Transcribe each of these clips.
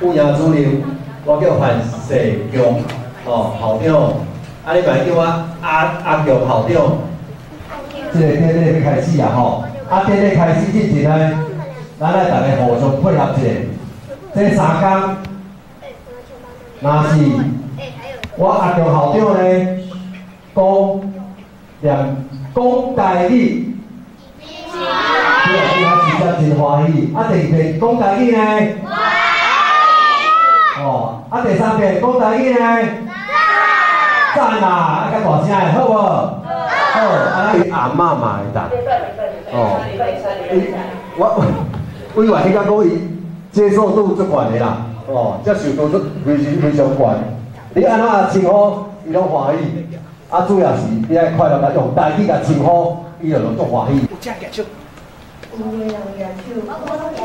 有赢主任，我叫范世强，哦，校长，啊，你咪叫我阿强校长。这个典礼要开始啊吼，啊，典礼开始之前呢，咱来大家互相配合一下。这3天，若是我阿强校长呢讲台语，对，伊真欢喜。啊，第2遍讲台语呢？哦，啊，第3遍讲台语呢？赞啦！啊，较大声的，好无？好，啊，咱阿嬷嘛会当。哦，我委员迄个讲伊接受度足悬的啦，哦，接受度非常悬。你安怎称呼，伊拢欢喜。啊，主要是你爱快乐甲用台语甲称呼，伊就拢足欢喜。有正举手。有诶人举手，我拢叫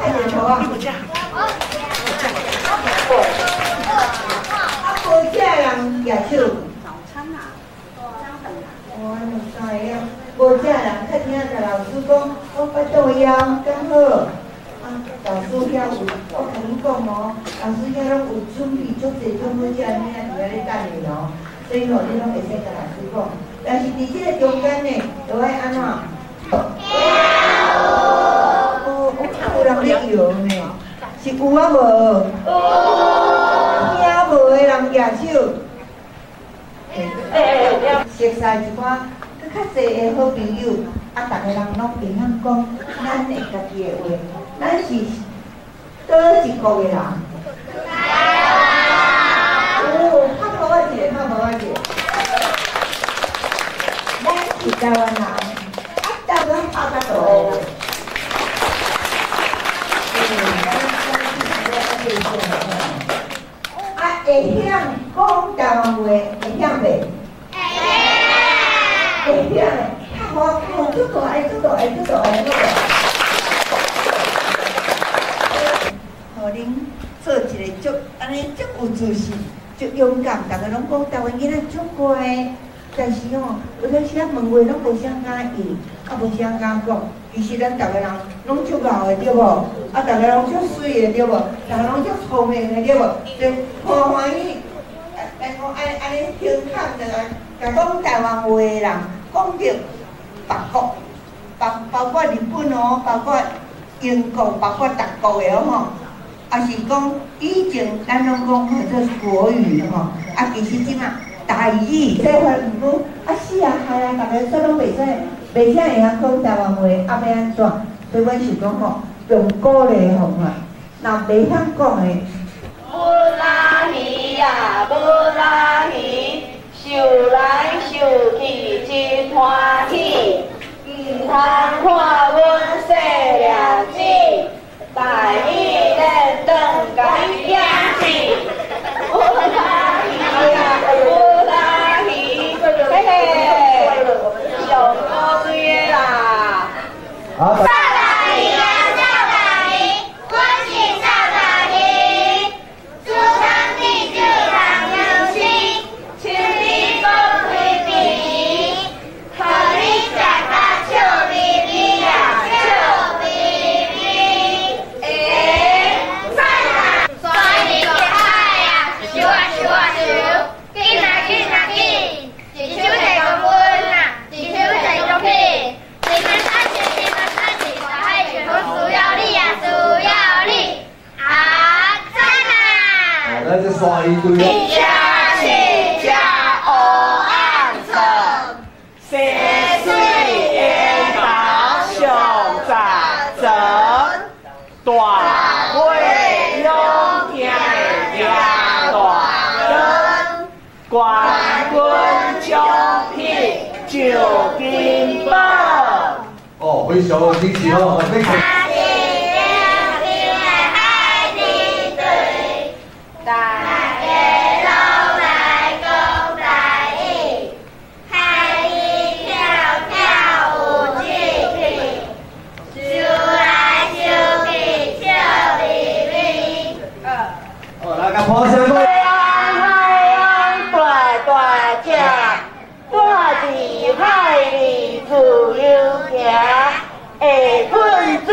太阳头啊。无正人举手。早餐啊，我唔知啊，无正人较听着老师讲，我发作枵刚好。老师遐有，我甲你讲哦，老师遐拢有准备足侪种好食物啊，伫遐咧等你咯。所以吼，你拢会使甲老师讲，但是伫即个中间呢，就爱安怎？有人咧摇呢，是有啊无？听无的人举手。熟悉一寡较侪的好朋友，啊，逐个人拢会晓讲咱的家己的话，咱是倒一国的人？哦，拍无我一个，拍无我一个。咱是台湾人，啊，台湾拍较大个。啊，会晓讲台湾话，会晓袂？会晓嘞，拍我足大个，足大个，足大个，足大个。互恁做一个足安尼足有自信、足勇敢，逐个拢讲台湾囡仔足乖。但是吼，有阵时啊问话拢无啥敢应，啊无啥敢讲。其实咱逐个人拢足敖的对无？啊，逐个人足水的对无？逐个人足聪明的对无？就好欢喜，来讲安尼轻巧的来，甲讲台湾话的人讲着别国，包括日本哦，包括英国，包括德国的哦吼。啊是讲以前咱拢讲吼做国语吼，啊其实即马台语这块唔讲，啊是啊，系啊，逐个说拢袂使，袂啥会晓讲台湾话，啊要安怎？所以阮是讲吼，用鼓励的方法，若袂晓讲的。不拉鱼呀，不拉鱼，想来想去真欢喜，唔通看阮细了子，台语认真甲伊拼死。不拉鱼呀，不拉鱼，嘿嘿，上高水的啦。好。咱这刷一堆。一家一家黑暗层，溪水沿途上杂层，大会勇听的大人，冠军奖品就金宝。哦，非常有支持哦，非常。海里自由行，会喷水。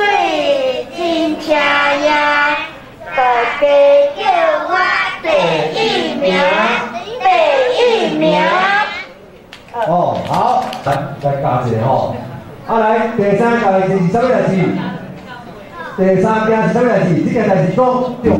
名。哦，好，来加一个吼。啊，来，第三件代志是啥物代志？第三件是啥物代志？这件代志讲对。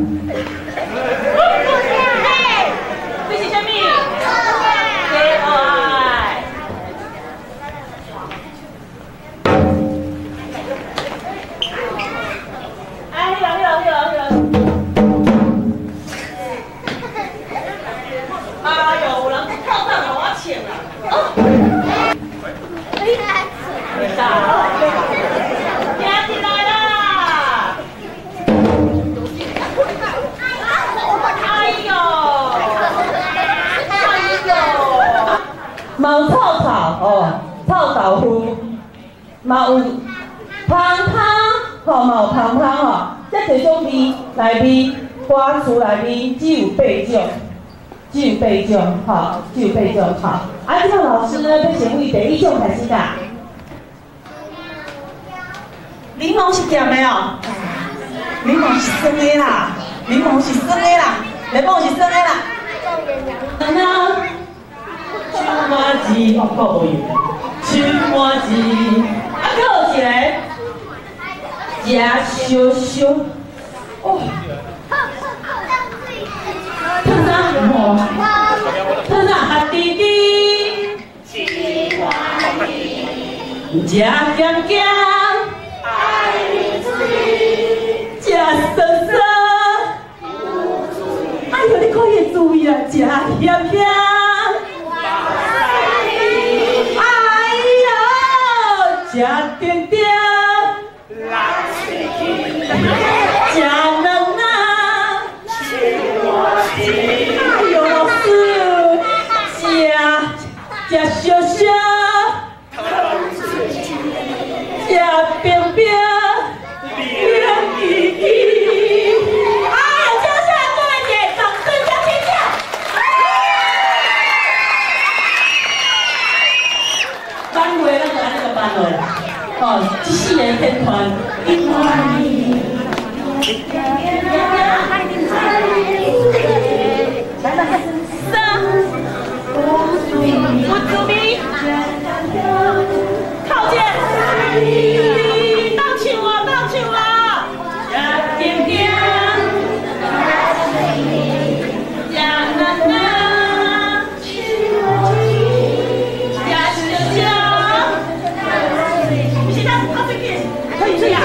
毛臭臭哦，臭豆腐，嘛有芳香吼，嘛有芳香吼，这侪种味内面，花厝内面只有8种，只有8种吼，只有8种吼。啊，这个老师呢，要先为第一种开始啦。柠檬是咸的哦，柠檬是酸的啦，柠檬是酸的啦，柠檬是酸的啦。秋麻糬，哦，够无用。秋麻糬，啊，搁有一个食烧烧，哦，烫啥？哦，烫啥？啊弟弟，吃欢喜，食咸咸，爱你醉，食酸酸，哎呦，你可以注意啊，食咸咸。 吃甜甜，吃嫩嫩，哎呦老师，吃烧烧，吃冰冰，冰滴滴。哎呦，接下来各位姐，掌声加尖叫！班会咱就按这个班落。 哦，这4人天团，不注意，靠近，当唱啊，当唱啊，呀，甜甜，呀，奶奶，呀，小小。 可以这样。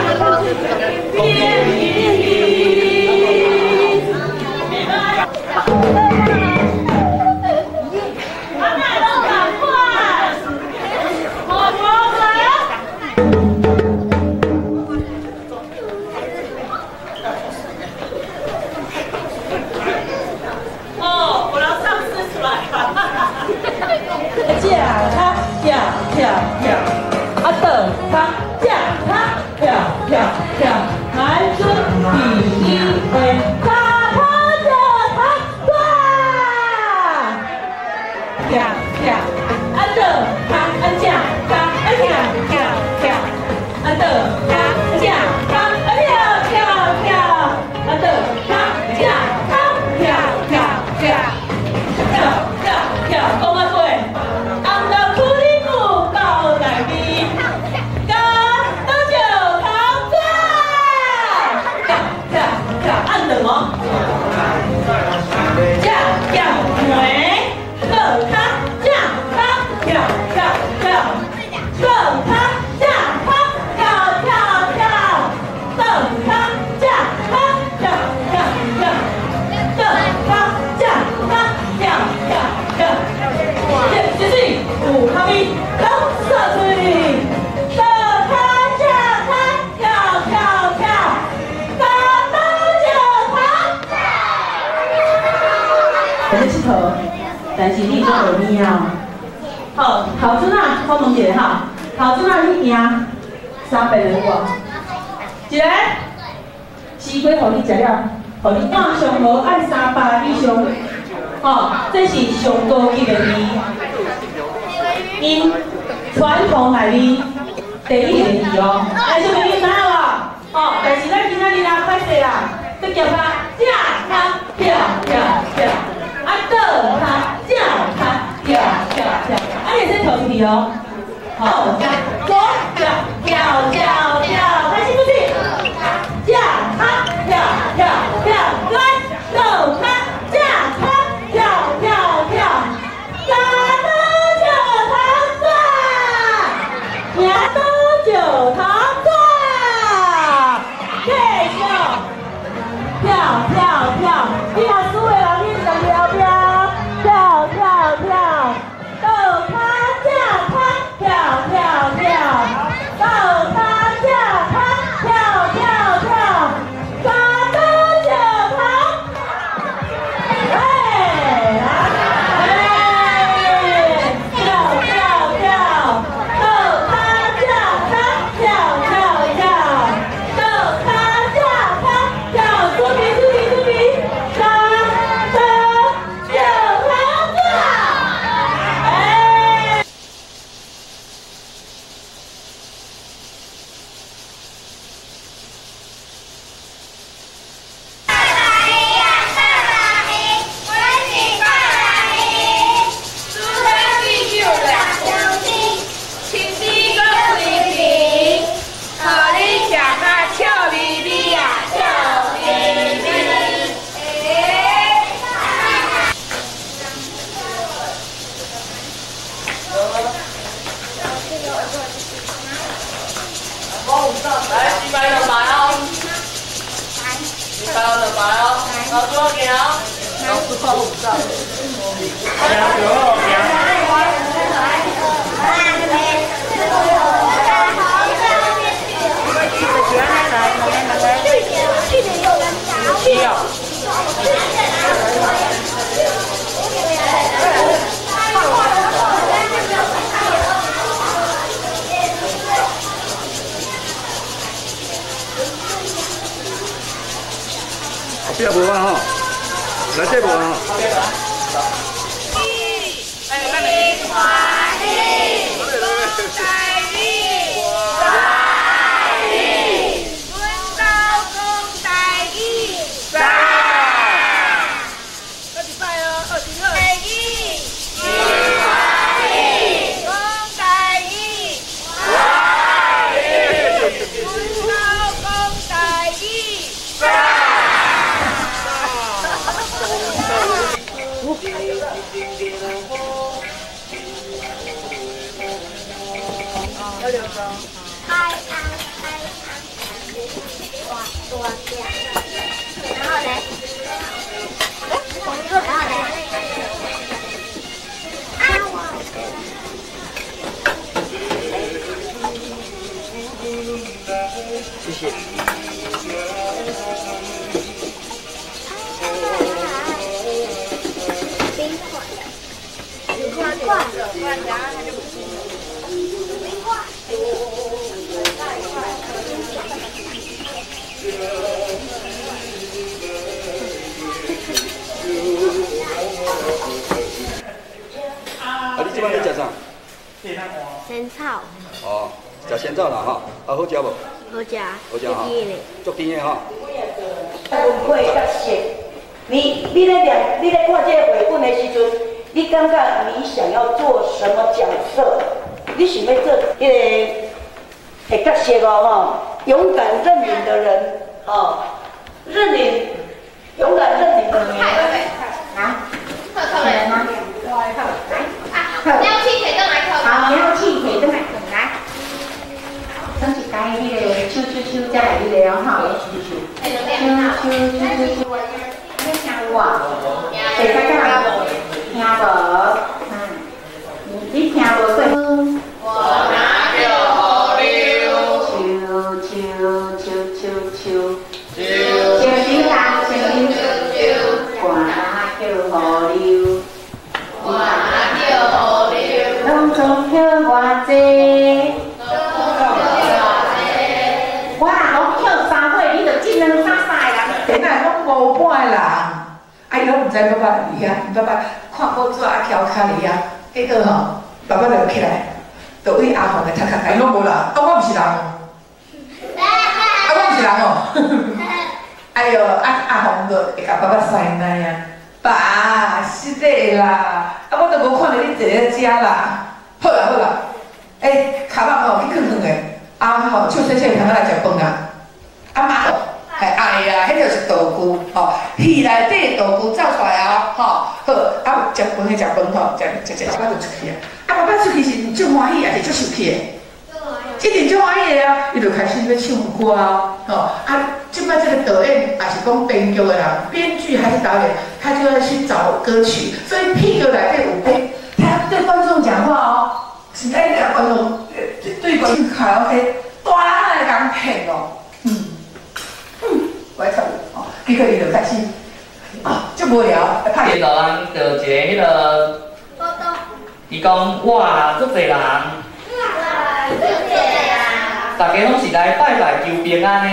哦，我要唱诗出来。跳他跳跳跳，啊等他跳他跳跳跳，来准第一回，他着他转，跳跳，啊等他啊跳他啊跳跳跳，啊等他跳他啊跳跳跳，啊等他跳他跳跳跳，跳跳跳，讲啊对。 但是你做有命啊！好，头阵啊，我问一下哈，头阵啊，你赢300人无？一个西瓜，互你食了，互你按上无爱300以上，哦，这是上高级的味，因传统内面第一个味哦。哎，小朋友知影无？哦，但是咱今仔日啦，歹势啦，要叫他架他跳跳跳，啊倒他叫他跳题哦。好，左脚跳跳跳，开心不心？架他跳跳跳，来手他架他跳跳跳，打到九堂转，压到九堂转，继续跳跳跳，你若输的人你就跳跳跳跳跳，倒他架他跳跳跳，倒他架他跳跳跳，打到九堂，哎，跳跳跳，倒他架他跳跳跳，倒他架他跳，出题出题出题，打到九堂转，哎。来，100两百哦，100两百哦，老师好行，老师好唔走，行就好后壁无啊吼，内底无啊。谢谢。你即摆咧食啥？仙草，哦，食仙草啦哈，好食无？好食，好食哈，足甜的哈。文会较熟，你咧看这个绘本的时阵，你感觉你想要做什么角色？你想要做迄个会较熟哦吼，勇敢认领的人哦，勇敢认领的人。啊？客人吗？来，你要去腿动来跳。好，你要去腿动来来。等一解迄个手再来迄个哦吼，手，你听我，会使甲人听无？你听无对？我拿着好溜，手打手，我拿着好溜，拢总许偌济。我若讲跳3岁，你就进2、3岁人。现在拢5半的人，伊拢毋知爸爸伫遐，爸爸看报纸啊，翘脚伫遐，结果吼，爸爸就起来，就为阿红来读伊拢无人，我毋是人哦，我毋是人哦。哎哟，阿红就会甲爸爸塞奶啊，爸，实在啦，我都无看到你坐咧遮啦。好啦，卡肉吼去放诶，吼笑细细通来食饭啊，妈哎呀，迄就是道具吼，戏内底道具走出来啊，吼，好，食饭诶食饭吼，食爸爸就出去啊，爸爸出去是足欢喜还是足生气诶？一定足欢喜诶啊，伊就开始要唱歌啊，吼，即摆这个导演也是讲编剧的人，编剧还是导演，他就要去找歌曲，所以屁股内底有歌，他对观众讲话哦，是在讲观众对观众卡拉 OK， 大人来讲骗哦，我操哦，结果伊就开始足无聊，接着咱就一个迄个，伊讲我啦，足侪人，大家拢是来拜拜求平安的。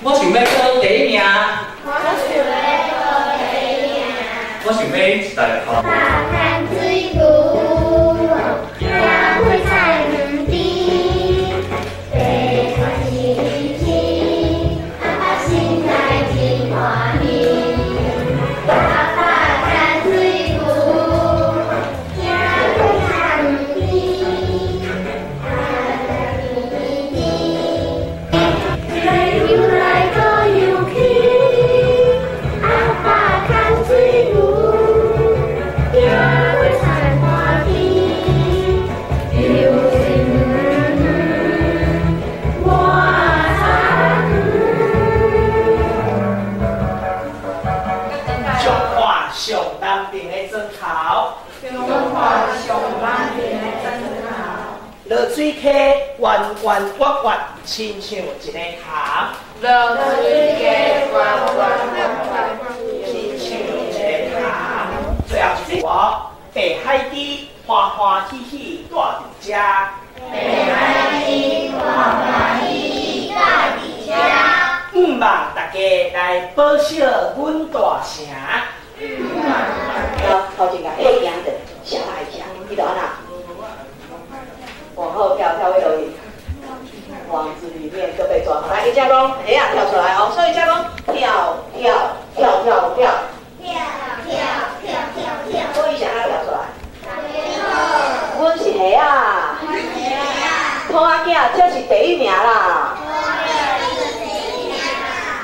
我想要考第一名。我想要一台考。落水溪弯弯弯弯，亲像一个塘。落水溪弯弯弯弯，亲像一个塘。最后一句话，北海底欢欢喜喜住伫遮。北海底欢欢喜喜住伫遮。毋望大家来报晓阮大城。头前个会行的，小孩讲，你懂啦？往后跳，跳会留影，网子里面就被抓。来，一加工，哎呀，跳出来哦！所以加工，跳，所以想要跳出来。阮是谁啊？拖阿囝，这是第一名啦。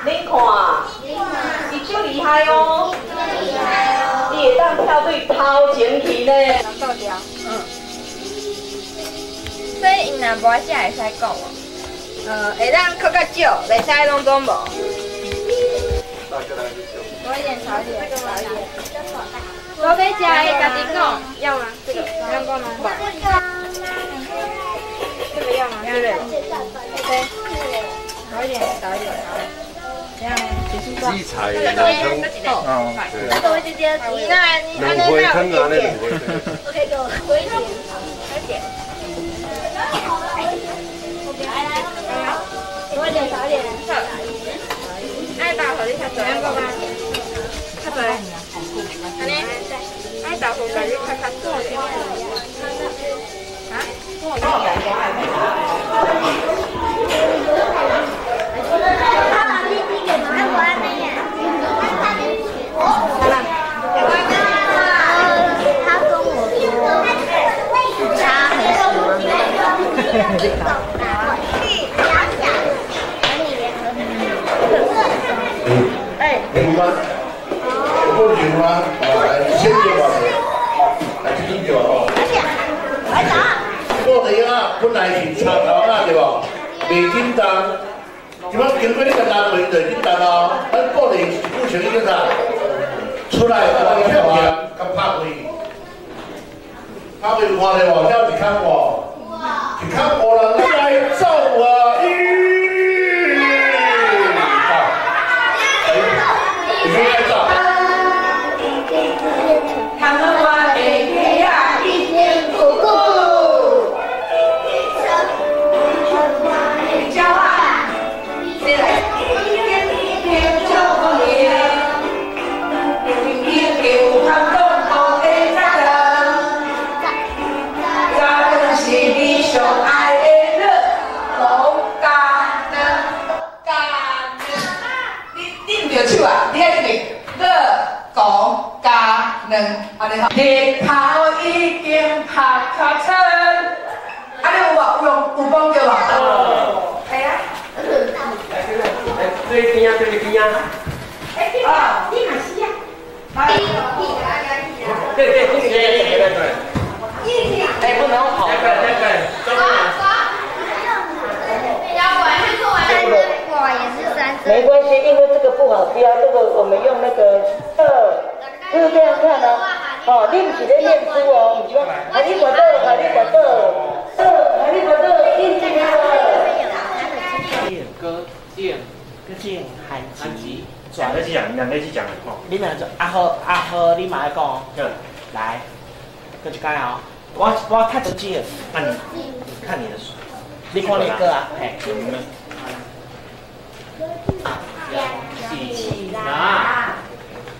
恁看，伊足厉害哦。你会当跳对头前去呢。所以因若无只会使讲哦。会当扣较少，袂使拢讲无。多一点，少一点，少一点。我要食的，家己讲。要吗？这个要讲吗？这个要吗？这个。OK。少一点，少一点，好。这样结束吧。鸡菜南通。那个我姐姐，你那，你安尼那有一点。OK，给我多一点，多一点。多一点，少一点。爱打火你较多，两个吗？较多。安尼，爱打火感觉较多。啊？你吗？不行吗？先叫吧，来这边叫哦。来打。过年啊，本来是插头啊，对无？未紧张，即摆经过你个单位就紧张哦。咱过年是不像迄个啥，出来玩票票，甲拍开，拍开看到无？了一看无？一看无人来走啊！安尼吼。日头已经拍卡称，安尼有无？有讲对无？系啊。对边啊，对边啊。啊，你嘛是啊。对，哎，不能跑。没关系，因为这个不好标，这个我们用那个就是这样看哦。哦，你不是在念书哦，你说哈利波特，印这个。歌剑韩吉。转来去讲，两个去讲哦。你们做阿和，你马来讲哦。来，跟一讲哦。我看得见，那你看你的书，你看你歌啊，嘿。起拿，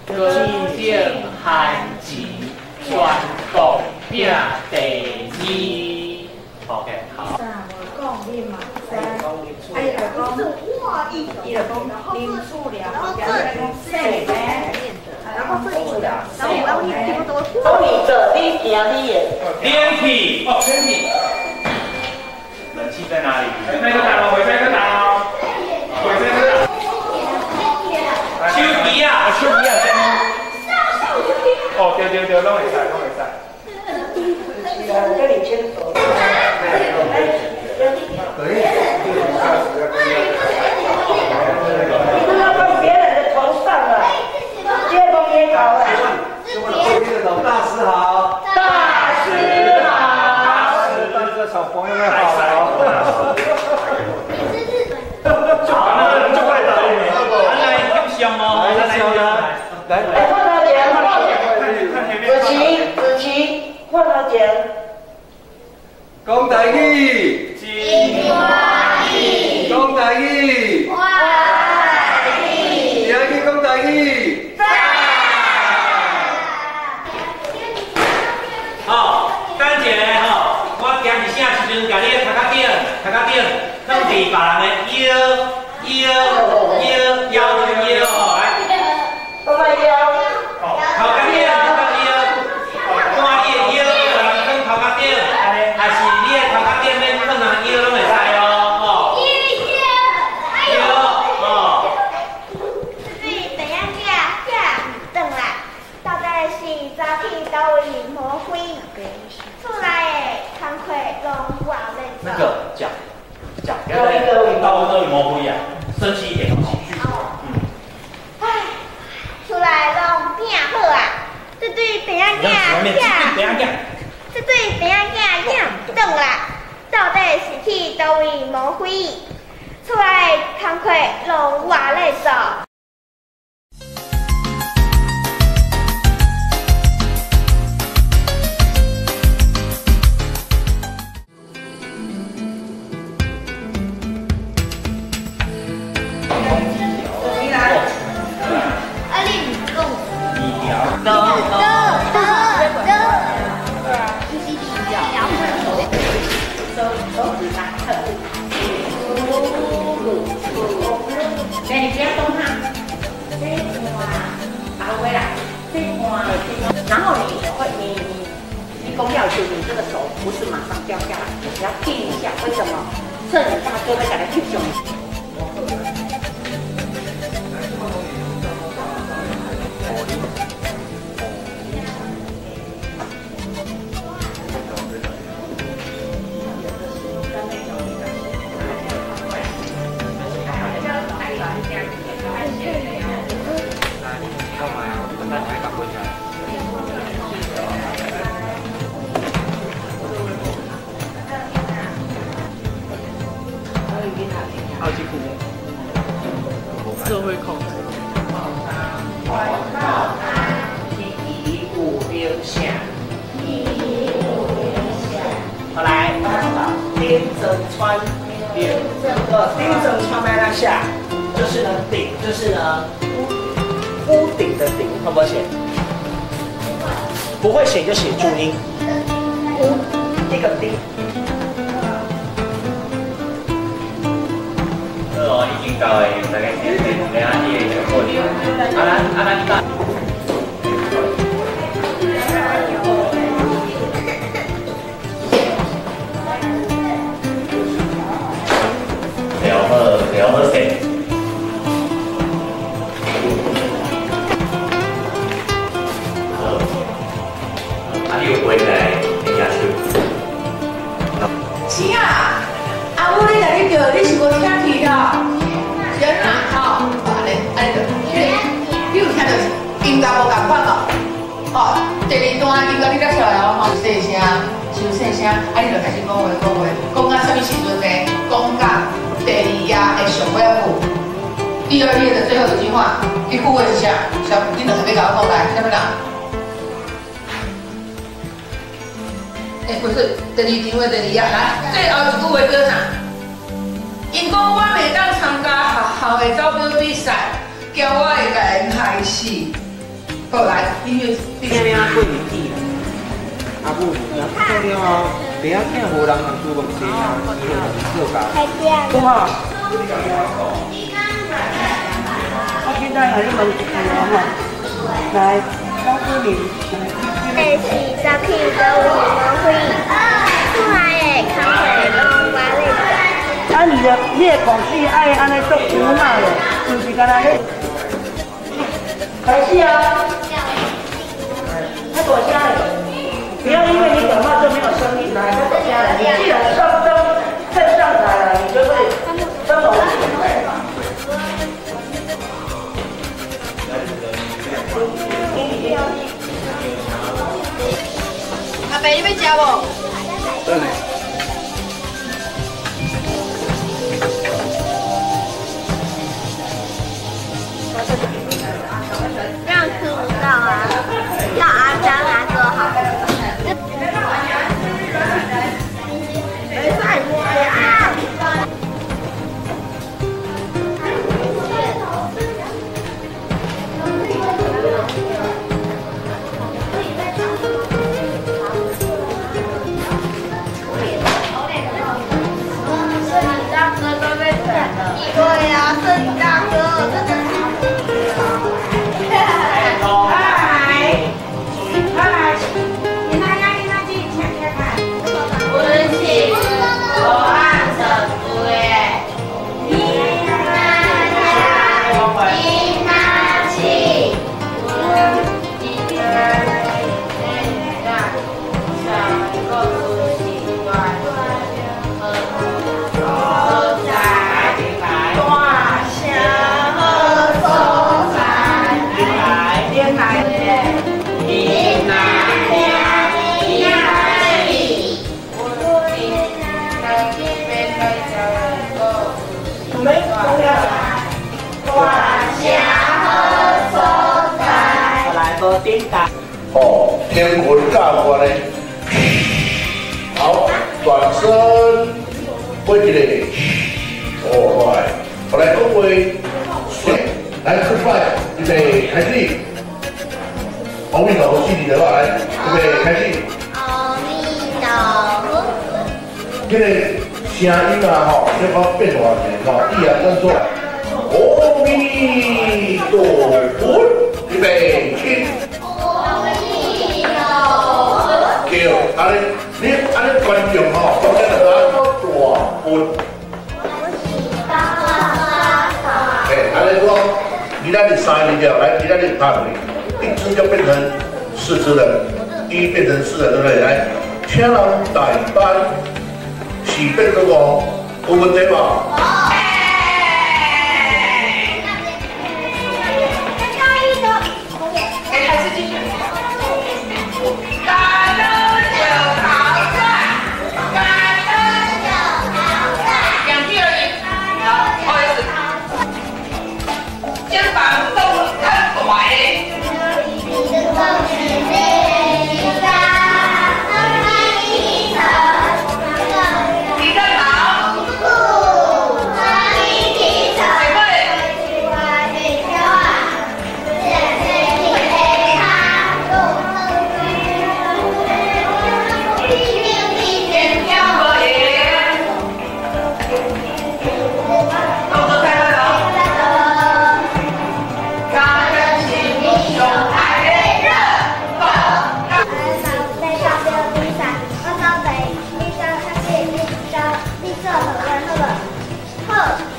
歌剑韩吉，全国拼第二。OK， 好。讲你嘛，伊就讲，伊就讲林树良，后边在讲谁呢？然后树良，然后我要念这么多。都你的，你行你的。天体哦，天体。冷气在哪里？那个打哦，回那个打哦，回那个打。手机啊，手机啊，真。哦，对，拢会使。跟你牵手。可以。你都要放别人的头上了，接风也好了。大师好，大师好。但这小朋友们好哦。就快到了，来更香哦，来，换头剪，子琪，换头剪。讲台语，讲台语，你爱去讲台语。好，等一下吼，我今日啥时阵甲你头壳顶，放伫别人的腰吼，来。放在腰。头壳顶，看伊的腰，人放头壳顶，还是你的头壳顶免放人腰拢会使哦，吼。腰，哦。是怎样转来，到底是早起到位魔鬼，出来的工课拢话咧做。那个讲，到位魔鬼啊，生气一点，情绪。唉，出来拢变好啊！这对怎样这对怎样转来，到底是去倒位魔鬼，出来工课拢话咧做。你不要动它，把它回来，然后你弓要求你这个手不是马上掉下来，你要定一下，为什么？这你大哥会给它去胸。社会控制。好来，丁正川，丁正川麦那下，就是呢顶，就是呢屋顶的顶，会不会写？不会写就写注音，屋一个丁。已经到的，大概是两个月就过年。又回来会下手。是啊，阿母你来你叫，你是无听去啦？是安怎吼？安尼就，你有听到音乐无共款哦？哦，第二段音乐你才出来哦，吼，细声，收细声，你就开始讲话，讲到什么时阵呢？讲到第二页的上尾句，第二页的最后一句话，你句话是啥？你两个要甲我讲来，什么啦？不是，第二场的第二页，来，最后一句话叫啥？因讲我袂当参加学校的走表比赛，叫我会甲因害死。好来，音乐，你听咩过年底啦？阿母，若做了后，袂晓听无人通注目谁啊？伊就做假。好哈。我现在和你问一个吼，来，老过年。第四十期都有无开，出来的工课拢我咧做。啊，你的考试爱安尼做有嘛嘞？就是干那咧。开始啊！他躲下来，不要因为你讲话就没有声音，来，他躲下来。你既然上升站上台了，你就会分懂。阿伯，你要吃无？等下。这样吃不到啊，要阿张拿做好。没饭吃啊！对呀，是你大哥，真的是。哦，天文教我呢，好，转身，飞一个，哦，来，我来讲话，来吃饭，预备开始。阿弥陀佛，心里的话来，预备开始。阿弥陀佛。这个声音啊，吼，要讲变化些，吼，第二跟做，阿弥陀佛，预备起。对，安尼，你安尼观众吼，当然就讲大分。安尼讲，你那里三字了，来，你那里拍回，一只就变成四只了，一变成四了，对不对？来，请人大班，是变成五，有问题吗？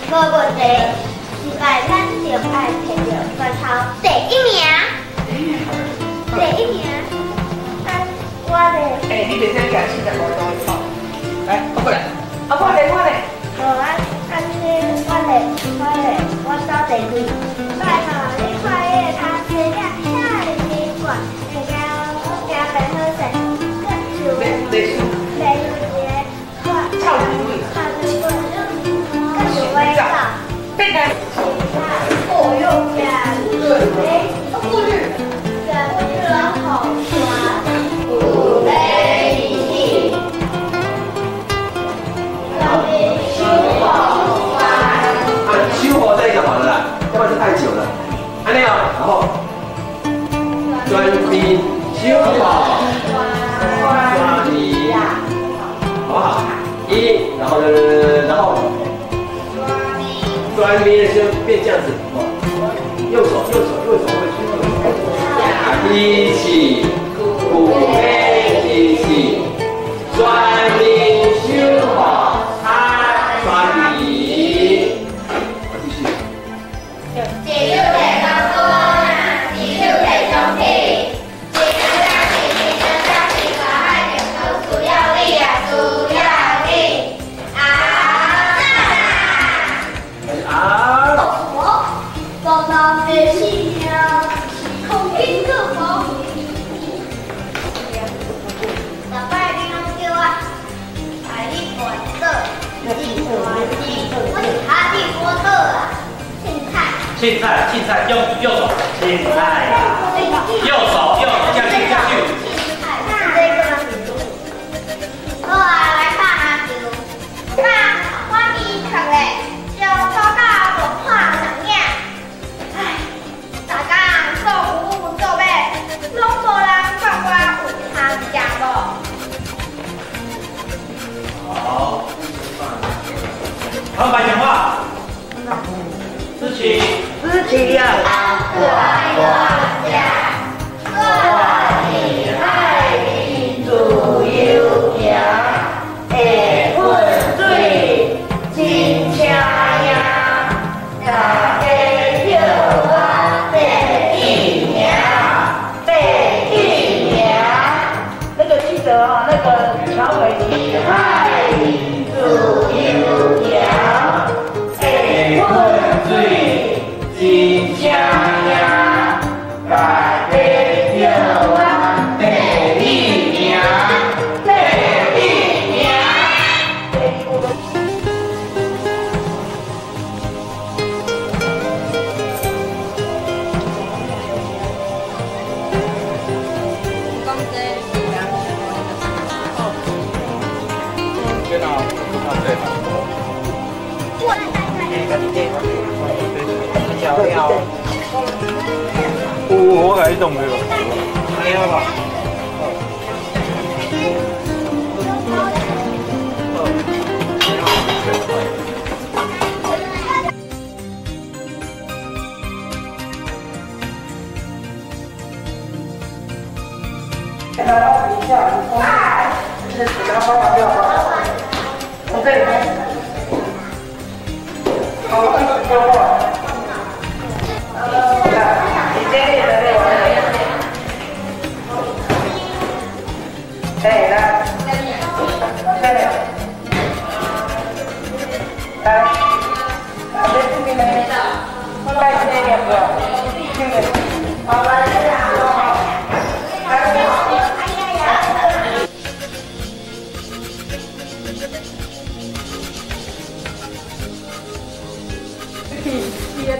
无问题，是摆咱就爱摕着全校第一名。第一名，我袂使行45度吼。来，我过来，我咧。好啊，我走第几？拜托，你看伊个头前遐遐个奇怪，会惊我惊袂好势，袂一个臭屁味，更是味道。变态。哦哟呀，对，过去，人好耍，不美丽。修火这个好了啦，要不然就太久了。安尼哦，然后专心修好，抓你，好不好？然后呢，专心就变这样子，右手会去，一起，鼓背一起，专心修好，抓你。第六个高高啊，第六个中体，第六个可爱的主要力啊，主要力啊！报道的信条，空间各方面。老爸，你拢叫我海力波特，我是哈利波特啊。青菜，用右手，青菜呀，右手下去。好啊，来打篮球。爸，我咪读嘞，就考到无看人影。唉，大家做牛做马，拢无人管我有通食无。好，白讲话。思琪呀，我家，我你爱你自由行，会混水真车呀，大家叫我第一名。那个记得啊，那个小伟你爱你自由行。金枪呀，大家叫我第一名。我来动的了，哎呀吧。来到底下，这是给他包完掉吧？从这里面，好，一起交换。你这里的这个，哎，来，这里，来，这边呢，带这两个，这个，好来。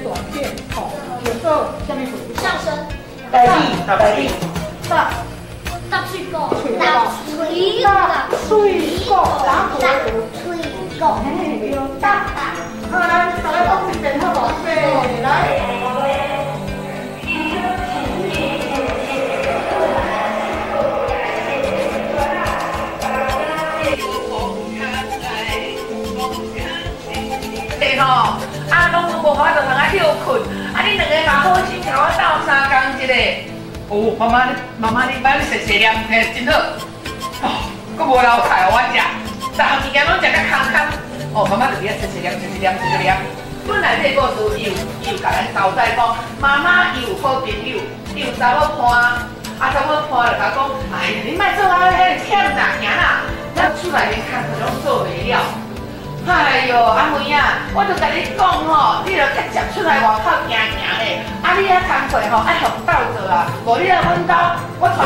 短片，好，有时候下面上升，大力，大水果，大水果，大。好来，大家讲一遍好不好？对，来。拢无法度通啊休困，你两个嘛好心甲我斗3工一个。妈妈你摆你细念，嘿，真好。佫无留菜我食，逐项物件拢食甲空。妈妈就伫遐细念。本来这个故事伊有甲咱交代讲，妈妈伊有好朋友，伊有查某伴，查某伴就甲讲，哎呀，你莫做啊，遐欠啦，欠厝内面工课拢做袂了。哎哟，阿妹啊，我就甲你讲吼，你著直接出来外口行行咧。啊，你遐工课吼爱互斗做啊，无你来阮兜，我传。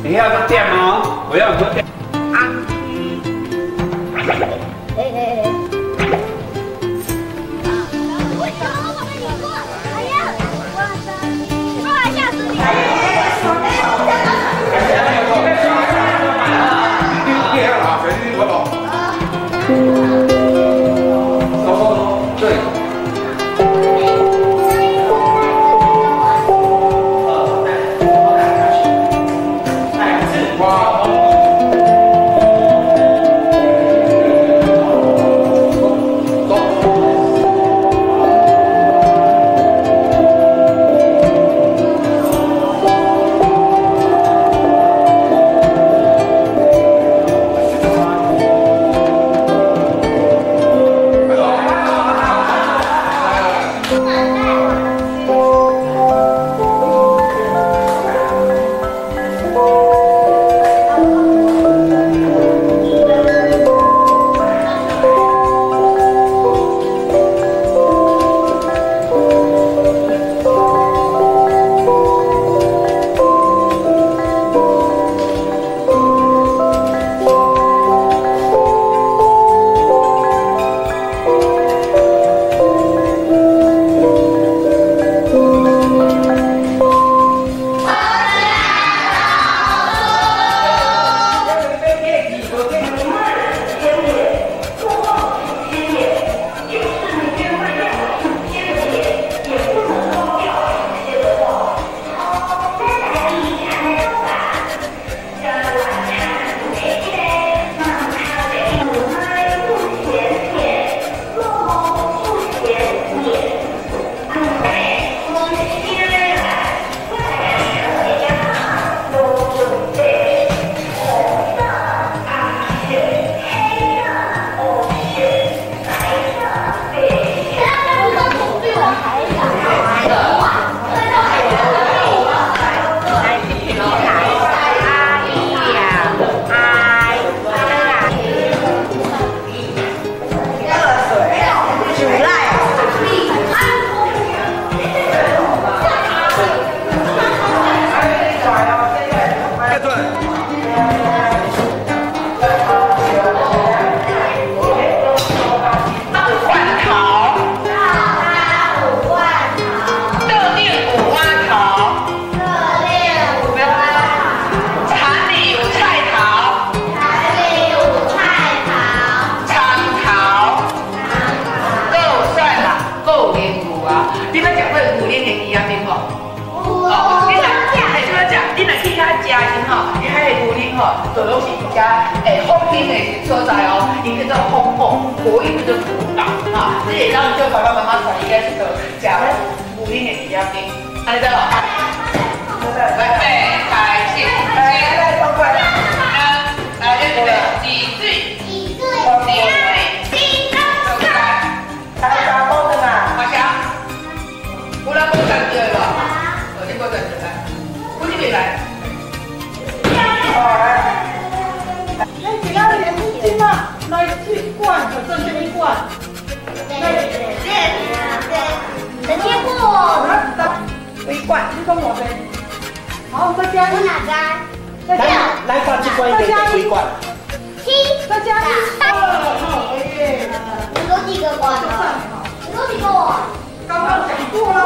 你要个点哦，不要个点。就拢是一家风景的所在哦，伊叫做风后，国语叫做古岛哈，这也让就爸爸妈妈传应该是个家古林的底下边，安尼得咯。来，开始，来，过来，来，这个几岁？几岁？大家包的嘛？马霞，我来不感觉了，我这个感觉来，我这边来。你要连筋啊，来去管，可正确一管。等结果。一管，你跟我呗。好，再加一。哪个？来管这关一个一管。七。再加一。你有几个管？你有几个碗？刚刚讲过了。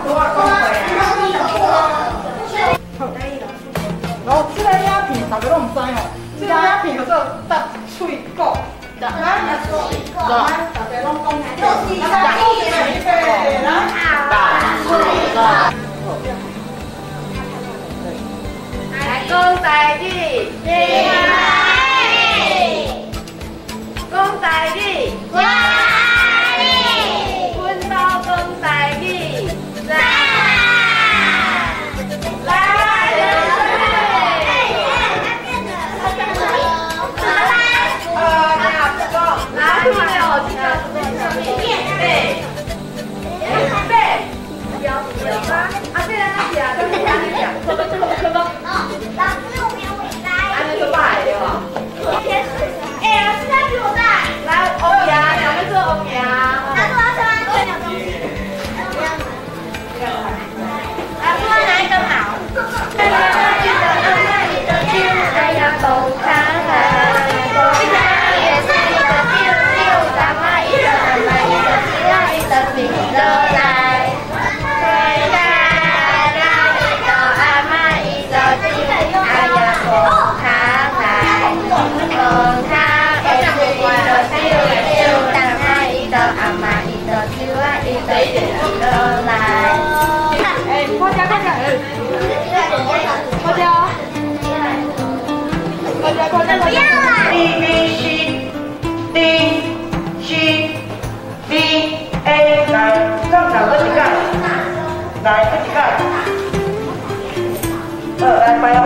你有几个碗？好，可以了。然后这个鸦片大家都唔知哦。这个鸦片叫做搭脆角，来，大家拢讲，来，搭脆角。来摆好，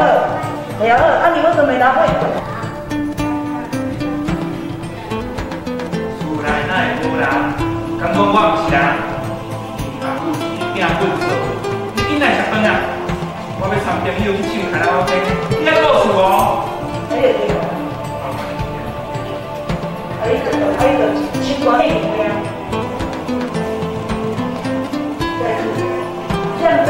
摆好，啊，你为什么没拿会？厝内哪会无人？敢讲我毋是人？啊，有钱拼本做，你囡仔食饭啊？我要参朋友去唱卡拉 OK， 你还告诉我？哎呀，还有青瓜面呀。现在。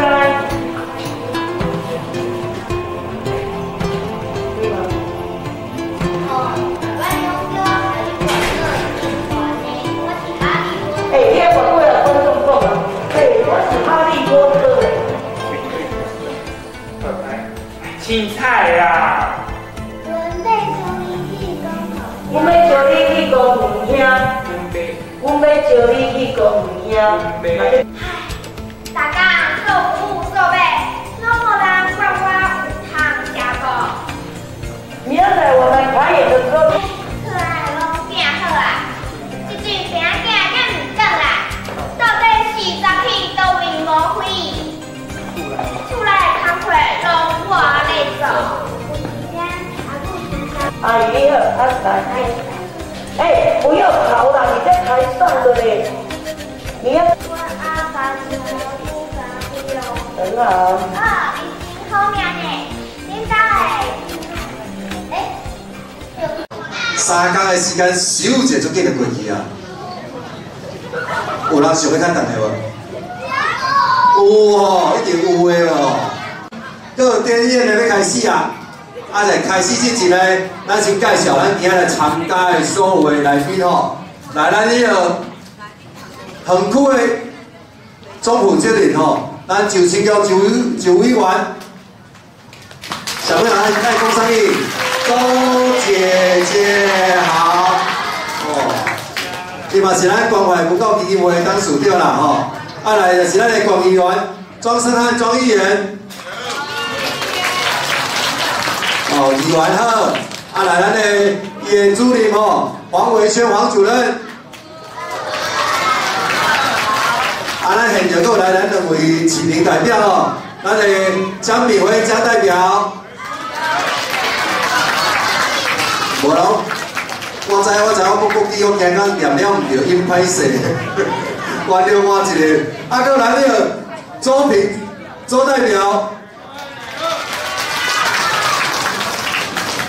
哎，你还管过了观众讲啊？哎，我是哈利波特的。青菜呀！我要叫你去公园，我要叫你去公园。大家做父做辈，拢无人管我有通食无。明仔我们排演的时候，可爱拢变好啊！一句平仔囝敢唔转啊？到底是十起都位无开？厝内工课拢我来做。阿姨好，来。哎，不要逃了，你在台上的嘞。你要。我阿爸是不发挥哦。很好。哦，已经好命呢，恁家的。三天的时间，咻一下就紧就过去啊！有人想要看等的无？有哦，一定有的哦。搁有电影的要开始啊！啊，在开始之前呢，咱先介绍咱今日来参加的所有的来宾吼。来，咱迄个横区的总负责人吼，咱就请叫周委员。小朋友爱讲啥物？周姐姐好。哦，伊嘛是咱关怀不够基金会的董事长啦吼。啊，来就是咱的管议员庄胜汉庄议员。哦，议员好。啊，来咱的演主任吼，黄维轩黄主任。啊，咱现场搁来咱两位市民代表哦，咱的江敏辉江代表。无咯，我知我国机我刚刚念了唔对，因歹势，原谅我一个。啊，搁来了周平周代表。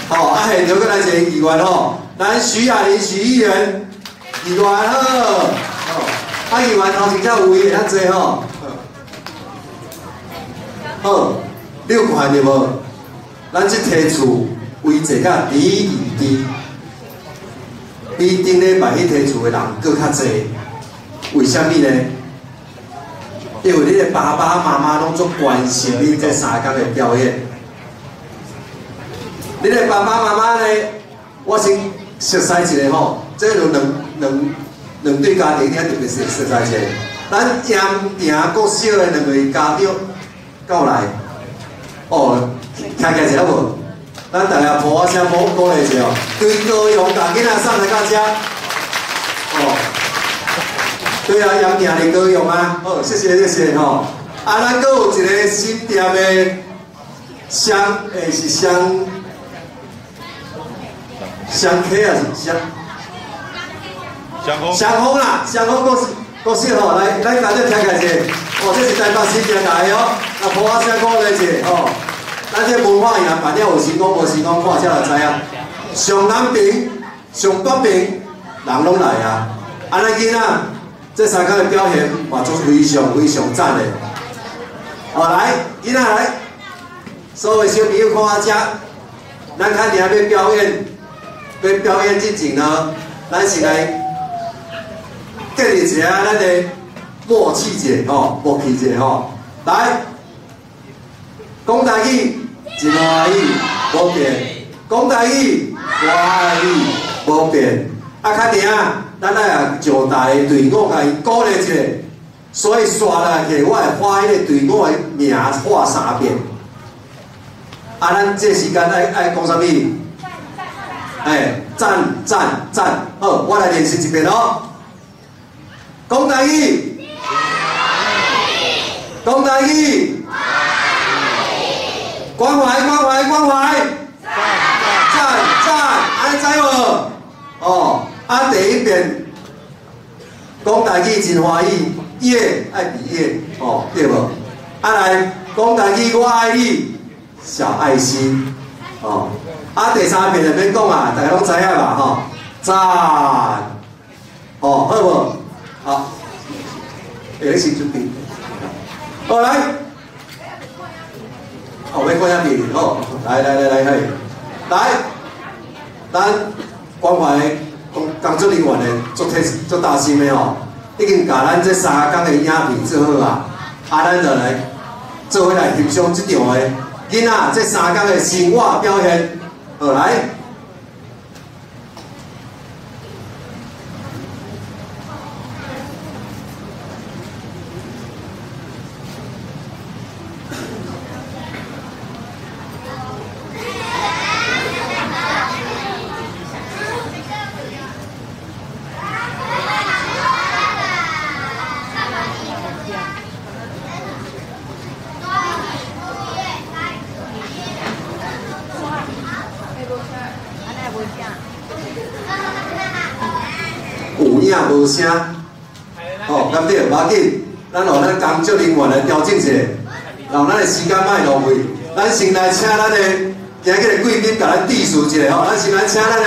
哦，啊，现场搁来一个议员吼，咱徐雅玲徐议员，议员好。哦，啊，议员头前才有位会较济吼。好，你有看到无？咱这梯厝。位坐甲离低，比顶礼拜迄梯厝的人搁较济。为什么呢？因为你的爸爸妈妈拢足关心你这3天的表演。你的爸爸妈妈呢？我先熟悉一下吼，这就两对家庭，你特别熟悉一下。咱盐埕国小的2位家长到来，哦，听起来无？咱大家抱声鼓励一下哦，对高雄大囡仔送来到遮。哦，对啊，盐埕的高雄啊，好，谢谢吼。啊，咱阁有一个新店的香客啊，是香风啦，香风国小吼，来，咱家长听起一下。哦，这是台北新店来的哦，啊，抱声鼓励一下哦。咱这文化营办了有成功无成功，看才就知影。上南边、上北边人拢来啊！啊，咱囡仔这3天的表现嘛，做非常赞的。哦，来，囡仔来，所有小朋友看下遮，咱看定要表演之前呢，咱是来建立一下咱的默契者吼，来，讲台语。一欢喜无变，讲台语欢喜无变。啊，较定咱来上台的队伍，甲伊鼓励一下。所以刷来起，我会把迄个队伍的名画3遍。啊，咱这时间爱讲啥物？哎，赞！好，我来练习一遍哦。讲台语，讲台语。关怀关怀关怀，赞，安知无？哦，啊第一遍讲台语真欢喜，耶爱比耶，哦对无？啊来讲台语我爱你，小爱心，哦，啊第三遍就免讲啊，大家拢知影吧？吼，赞，哦好无？好，下先准备，好来。哦，要看下面哦，来，嘿，来，咱关怀工作人员的做大心的吼，已经甲咱这3天的影片做好啊，啊，咱就来做伙来欣赏这场的囡仔这3天的生活表现，好来。有影无声，哦，咁对，无要紧，咱让咱工作人员来调整一下，让咱的时间莫浪费。咱先来请咱的今日的贵宾，甲咱致辞一下吼。咱先来请咱的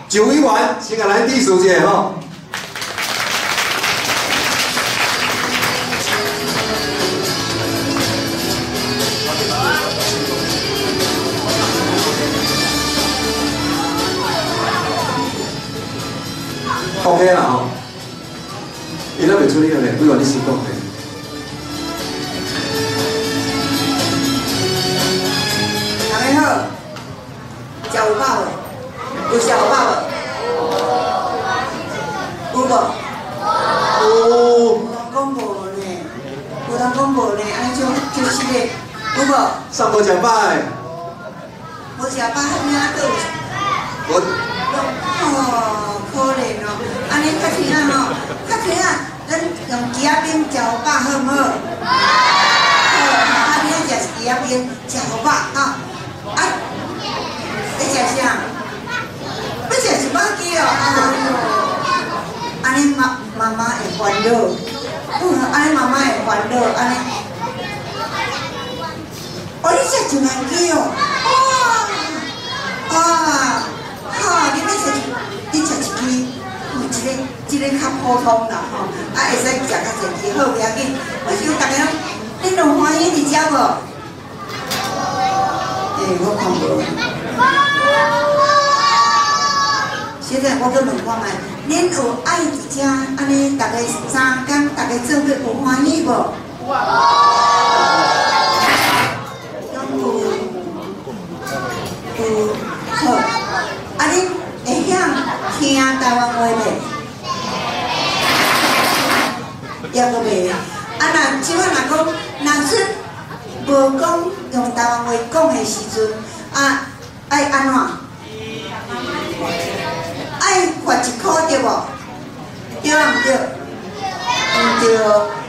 周委员先甲咱致辞一下吼。OK 啦吼，伊咱袂处理个咧，委员你先讲咧。大家好，食有饱无？有食有饱无？有无？有。讲无呢，有人讲无呢，安尼就是咧，有无？啥无食饱诶？无食饱，咩啊？佫有？哦，可怜哦，安尼较轻啊吼，较轻啊，咱用鸡仔饼食有饱好唔好？好，啊，你爱食鸡仔饼食有饱啊？啊，你食啥？要食一百鸡哦，安尼妈妈会烦恼，安尼妈妈会烦恼，安尼。哦，你食1万鸡哦，哇！你要食，你食一支，一个较普通啦吼，啊会使食较侪支好，袂要紧。我想大家恁拢欢喜伫遮无？我看无。现在我搁问看卖，恁有爱伫遮安尼，大家3天，大家做伙有欢喜无？有好。啊，恁会晓听台湾话袂？也阁袂。啊，若即摆若讲，若说无讲用台湾话讲的时阵，啊，爱安怎？爱罚1箍对无？对啊，毋对？毋对，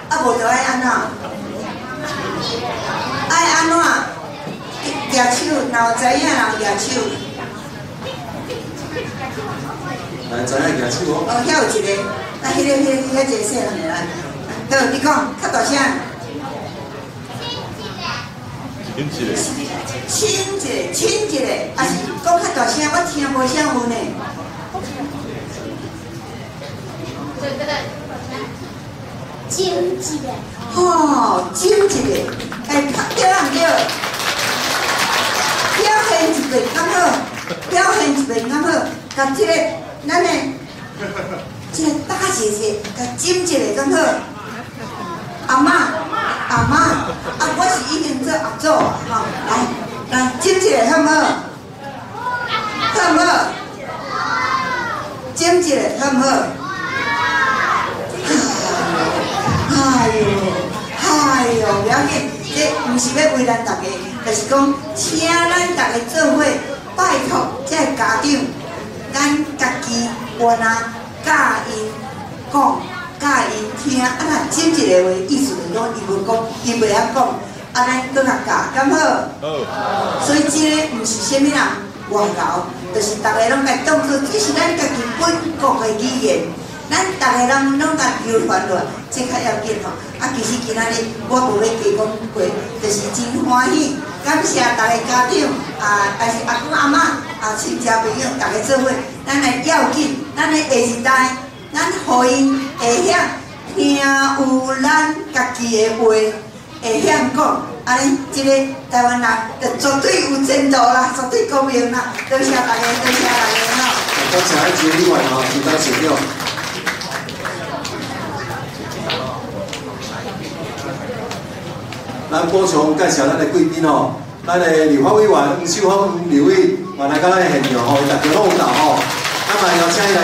啊无就爱安怎？爱安怎？举手，若有知影人举手。来，知影举手无？哦，遐有一个，啊，迄个细人来，好，你讲较大声。亲一个，啊是讲较大声，我听无啥有呢。金一个。吼，金一个，对啊，毋对？表现一遍刚好，表现一遍刚好，甲这个咱的这个大姐姐，甲金一个刚好。阿嬷，啊，我是已经做阿祖啊，吼，来，金一个好唔好？好唔好？金一个好唔好？哎呦，不要紧，这毋是要为咱大家，就是讲，请咱大家做伙拜托这家长，咱家己原来教因讲，教因听，啊那真一个话，意思就是讲，伊袂讲，伊袂晓讲，安尼搁甲教，敢好？好。所以这个毋是啥物人外劳，就是大家拢甲当作这是咱家己本国的语言，咱大家拢甲流传落，这较要紧吼。啊，其实今仔日我无要加讲过，就是真欢喜，感谢大家家长但是阿公阿嬷亲戚朋友，大家做伙，咱来要紧，咱来下一代，咱互因会晓听有咱家己的话，会晓讲。安尼，这个台湾人就绝对有前途啦，绝对公平啦！多谢大家，多谢大家吼。多谢咱主委员吼，主当市长。咱补充介绍咱的贵宾吼，咱的立法委员黄秀芳立委，嘛来到咱现场吼，大家拢有到吼。啊嘛邀请伊来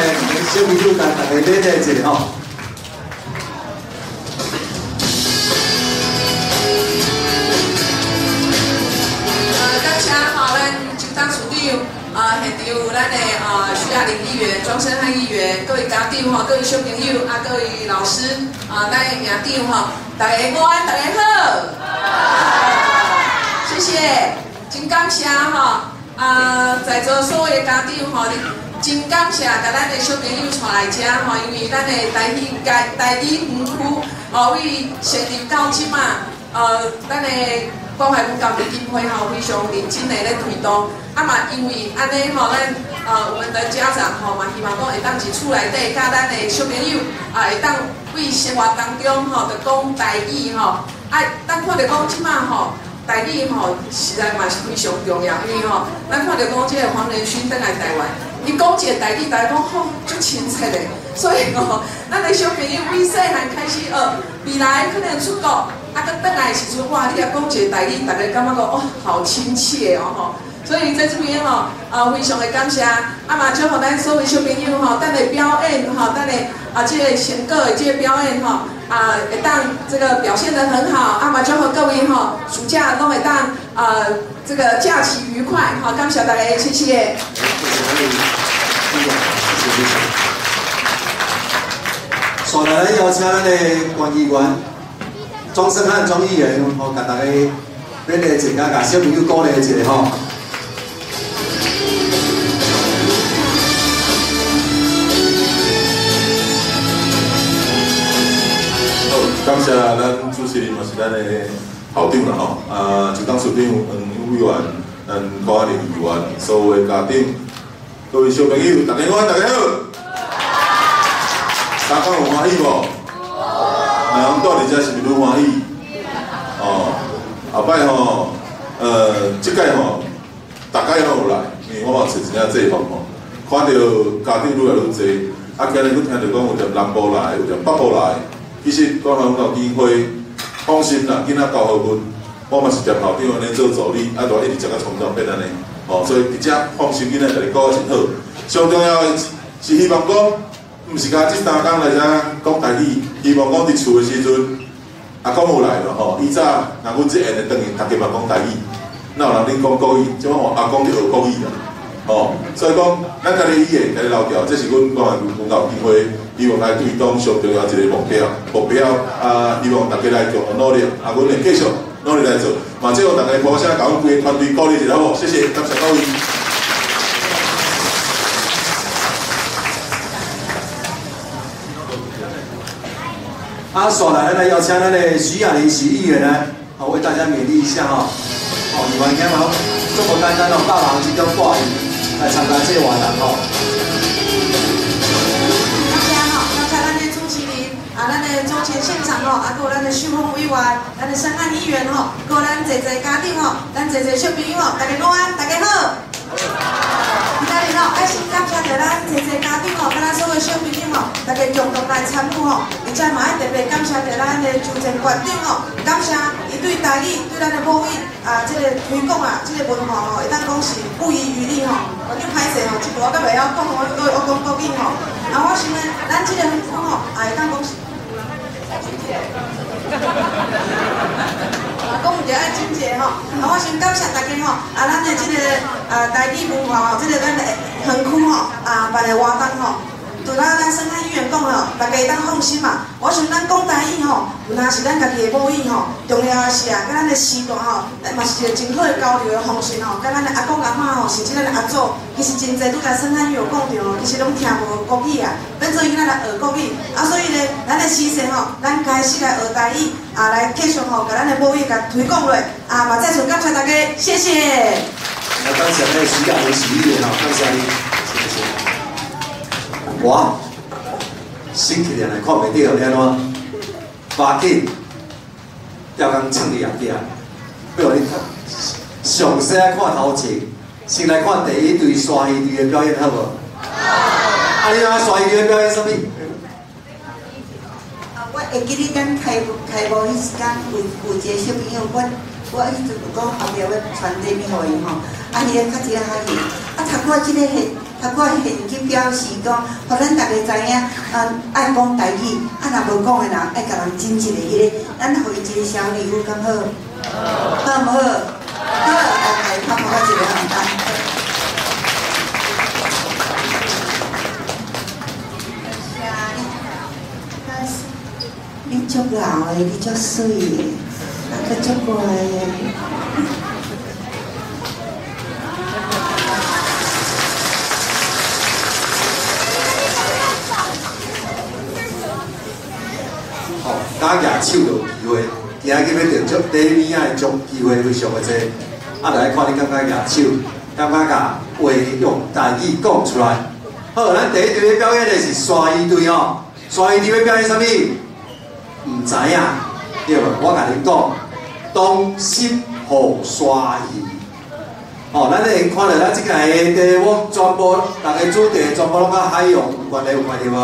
小朋友甲大家礼礼一下吼。现场有咱的徐亚玲议员、庄生汉议员，各位家长各位小朋友各位老师咱的营长大家午安，大家好。谢谢，真感谢在座所有的家长真感谢甲咱的小朋友带来遮因为咱的台里园区为成立到即马咱的关怀教育基金会非常认真的咧推动，嘛因为安尼咱我们的家长嘛希望讲会当伫厝内底，甲咱的小朋友会当为生活当中着讲台语咱看着讲即马台语实在嘛是非常重要，因为咱看着讲即个黄仁勋返来台湾，伊讲一个台语，大家讲足亲切的，所以咱的小朋友为细汉开始学，未来可能出国。搁转来的时阵，哇！你若讲一个台语，大家感觉讲哦，好亲切哦所以在这边非常的感谢，嘛祝福咱所有小朋友等下表演等下这个成果的这个表演会当这个表现得很好，嘛祝福各位暑假拢会当这个假期愉快感谢大家，谢谢。所来咱邀请咱的关议员。庄生汉庄议员，甲大家勉励一下，甲小朋友鼓励一下吼。好，感谢咱主持人，嘛是咱的校长啦吼，就当市长、委员、高安林议员，所有的家长、各位小朋友，大家好，大家好。三讲有欢喜无？咱住伫遮是毋是愈欢喜？后摆即届大家拢有来，因为我嘛找一领制服看到家长愈来愈济，今日佫听到讲有踮南部来，有踮北部来，其实关怀教基金会放心啦，囡仔交互阮，我嘛是踮校长安尼做助理，就一直食到从头变安尼，所以伫遮放心，囡仔家己顾得真好。上重要的是希望讲。毋是甲即3天来遮讲台语，希望讲伫厝的时阵，阿公有来咯以早若阮即下的当然大家嘛讲台语，哪有人恁讲国语？即摆阿公就学国语啦，所以讲咱家己语言家己留条，这是阮关怀文教基金会希望来推动上重要一个目标。希望大家来共同努力，阮会继续努力来做，嘛即互大家鼓声，甲阮规个团队鼓励一下好无？谢谢，感谢各位。所来，咱来邀请咱的徐亚玲徐议员呢，为大家勉励一下议员今嘛这么单单大人即种挂衣来参加这个活动大家刚才咱的主持人咱的总前现场还有咱的秀峰委员、咱的申汉议员还有咱侪家长咱侪小朋友大家午安，大家好。今仔日爱心感谢着咱侪家长甲咱所有小朋友大家共同来参与而且嘛爱特别感谢着咱的周前馆长感谢伊对台语、对咱的母语这个推广这个文化会当讲是不遗余力有点歹势这个我阁袂晓讲我讲国语我想咱这个园区会当讲是。讲毋着爱真济我先感谢大家咱的这个台语文化这个咱的园区办的活动就咱生态医院讲吼，大家会当放心嘛。我想咱讲台语吼，有若是咱家己的母语吼，重要的是啊，甲咱的时代吼，嘛是一个真好的交流的方式吼。甲咱的阿公阿嬷吼，甚至咱的阿祖，其实真侪拄才生态医院有讲着，其实拢听无国语啊，变做囡仔来学国语。啊，所以呢，咱的时势吼，咱开始来学台语，啊，来继续吼，甲咱的母语甲推广落，啊，嘛再次感谢大家，谢谢。来，感谢咱徐亚文徐议员吼，感谢你，谢谢。我醒起来看袂到，你安怎？花紧，调工创立业家，不如你看，上细看头前，先来看第一队沙鱼队的表演，好无？啊，你讲沙鱼队的表演什么？我会记得咱开幕迄时间，有一个小朋友，我迄阵有讲后壁要传递俾互伊吼，啊，伊个较一个较严，啊，读过即个现今表示讲，互咱大家知影，爱讲台语，啊，若无讲的人爱甲人争一个迄个，咱互伊一个小礼物，敢好？好唔好？好，来拍拍一个红单。你足老的，你足水的，啊，佮足乖的。好，打举手就有机会，今日要得奖，第一名的奖机会非常的多。啊，来看你感觉举手，感觉甲话用台语讲出来。好，咱第一队要表演的是沙鱼队哦，沙鱼队要表演什么？唔知影，对无？我甲恁讲，东心好沙鱼。哦，咱会看到咱即届的题目全部，大家主题全部拢甲海洋有关的，有关对无？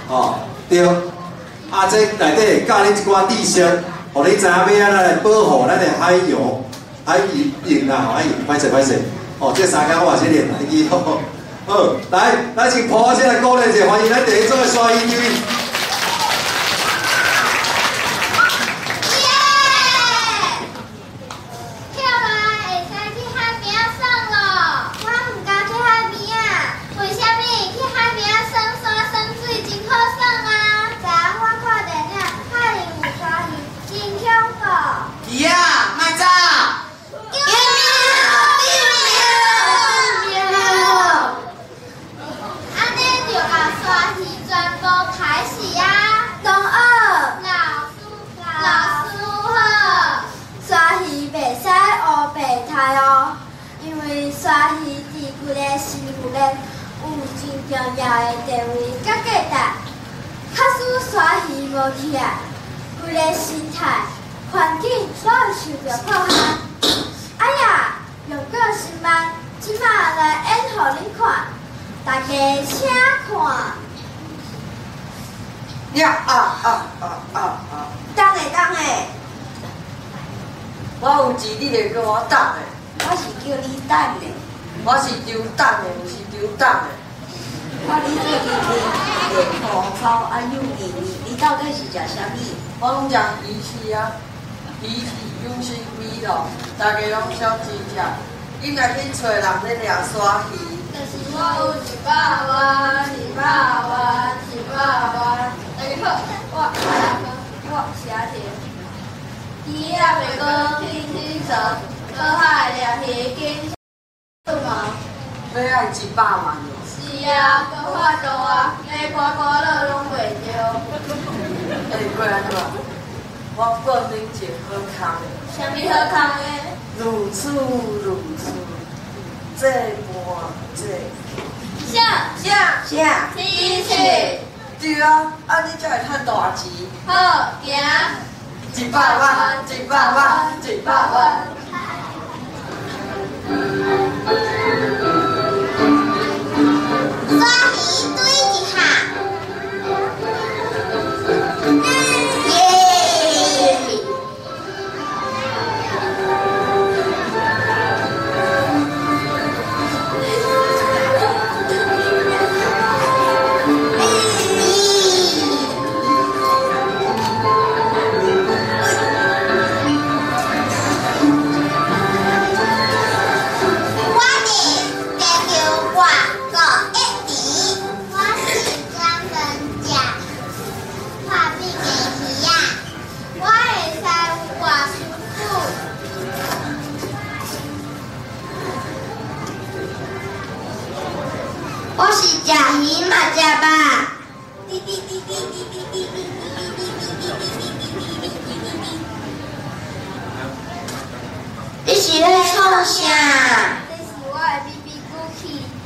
哦，对。啊，这内底会教你一寡知识，互你知影要安怎来保护咱的海洋、海洋啦，海洋，歹势。哦，这三工我也是练台语哦。好，来，咱先抱先来鼓励者，欢迎咱第一组的沙鱼队。沙鱼伫规个生物链有真重要的地位甲价值。假使沙鱼无起来，规个生态环境拢会受到破坏。哎呀，用过新版，即马来演互恁看，大家请看。当诶，我有字，你就叫我等诶。我是叫你等的，我是丢等的，毋是丢等的。我哩做面糊包啊幼面，你到底是食啥物？我拢食鱼翅啊，鱼翅有是味咯，大家拢少钱食。应该去找人咧掠沙鱼。就是我有100万，100万，100万。大家好，我写着。鱼也袂过轻轻松。河海掠鱼经什么？要爱100万咯。是啊，无法度啊，连刮刮乐拢袂着。过来好吧，我报恁一个好康的。啥物好康的？如此，这般这。啥？天气。对啊，啊你才会趁大钱。好，行。100万，100万，100万。沙鱼堆一下，耶！食鱼嘛食吧。你是咧创啥？这是我的 BB 鼓起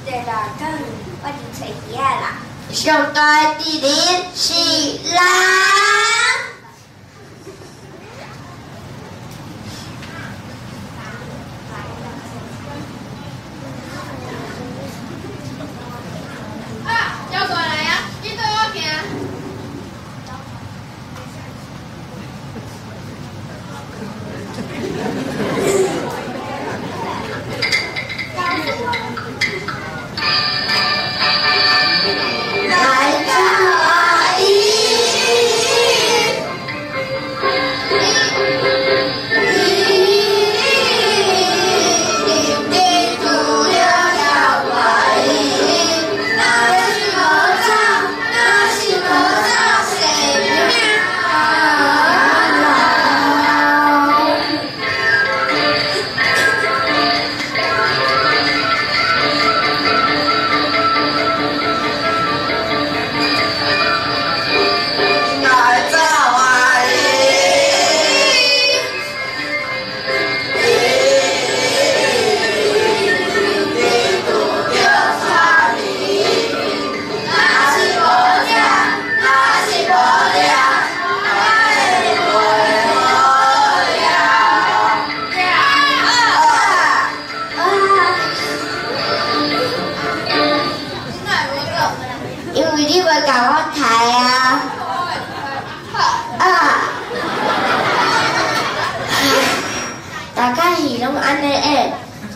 第6天，我就找起来啦。上大的敌人是人。叫过来呀！你对我行。来找阿姨。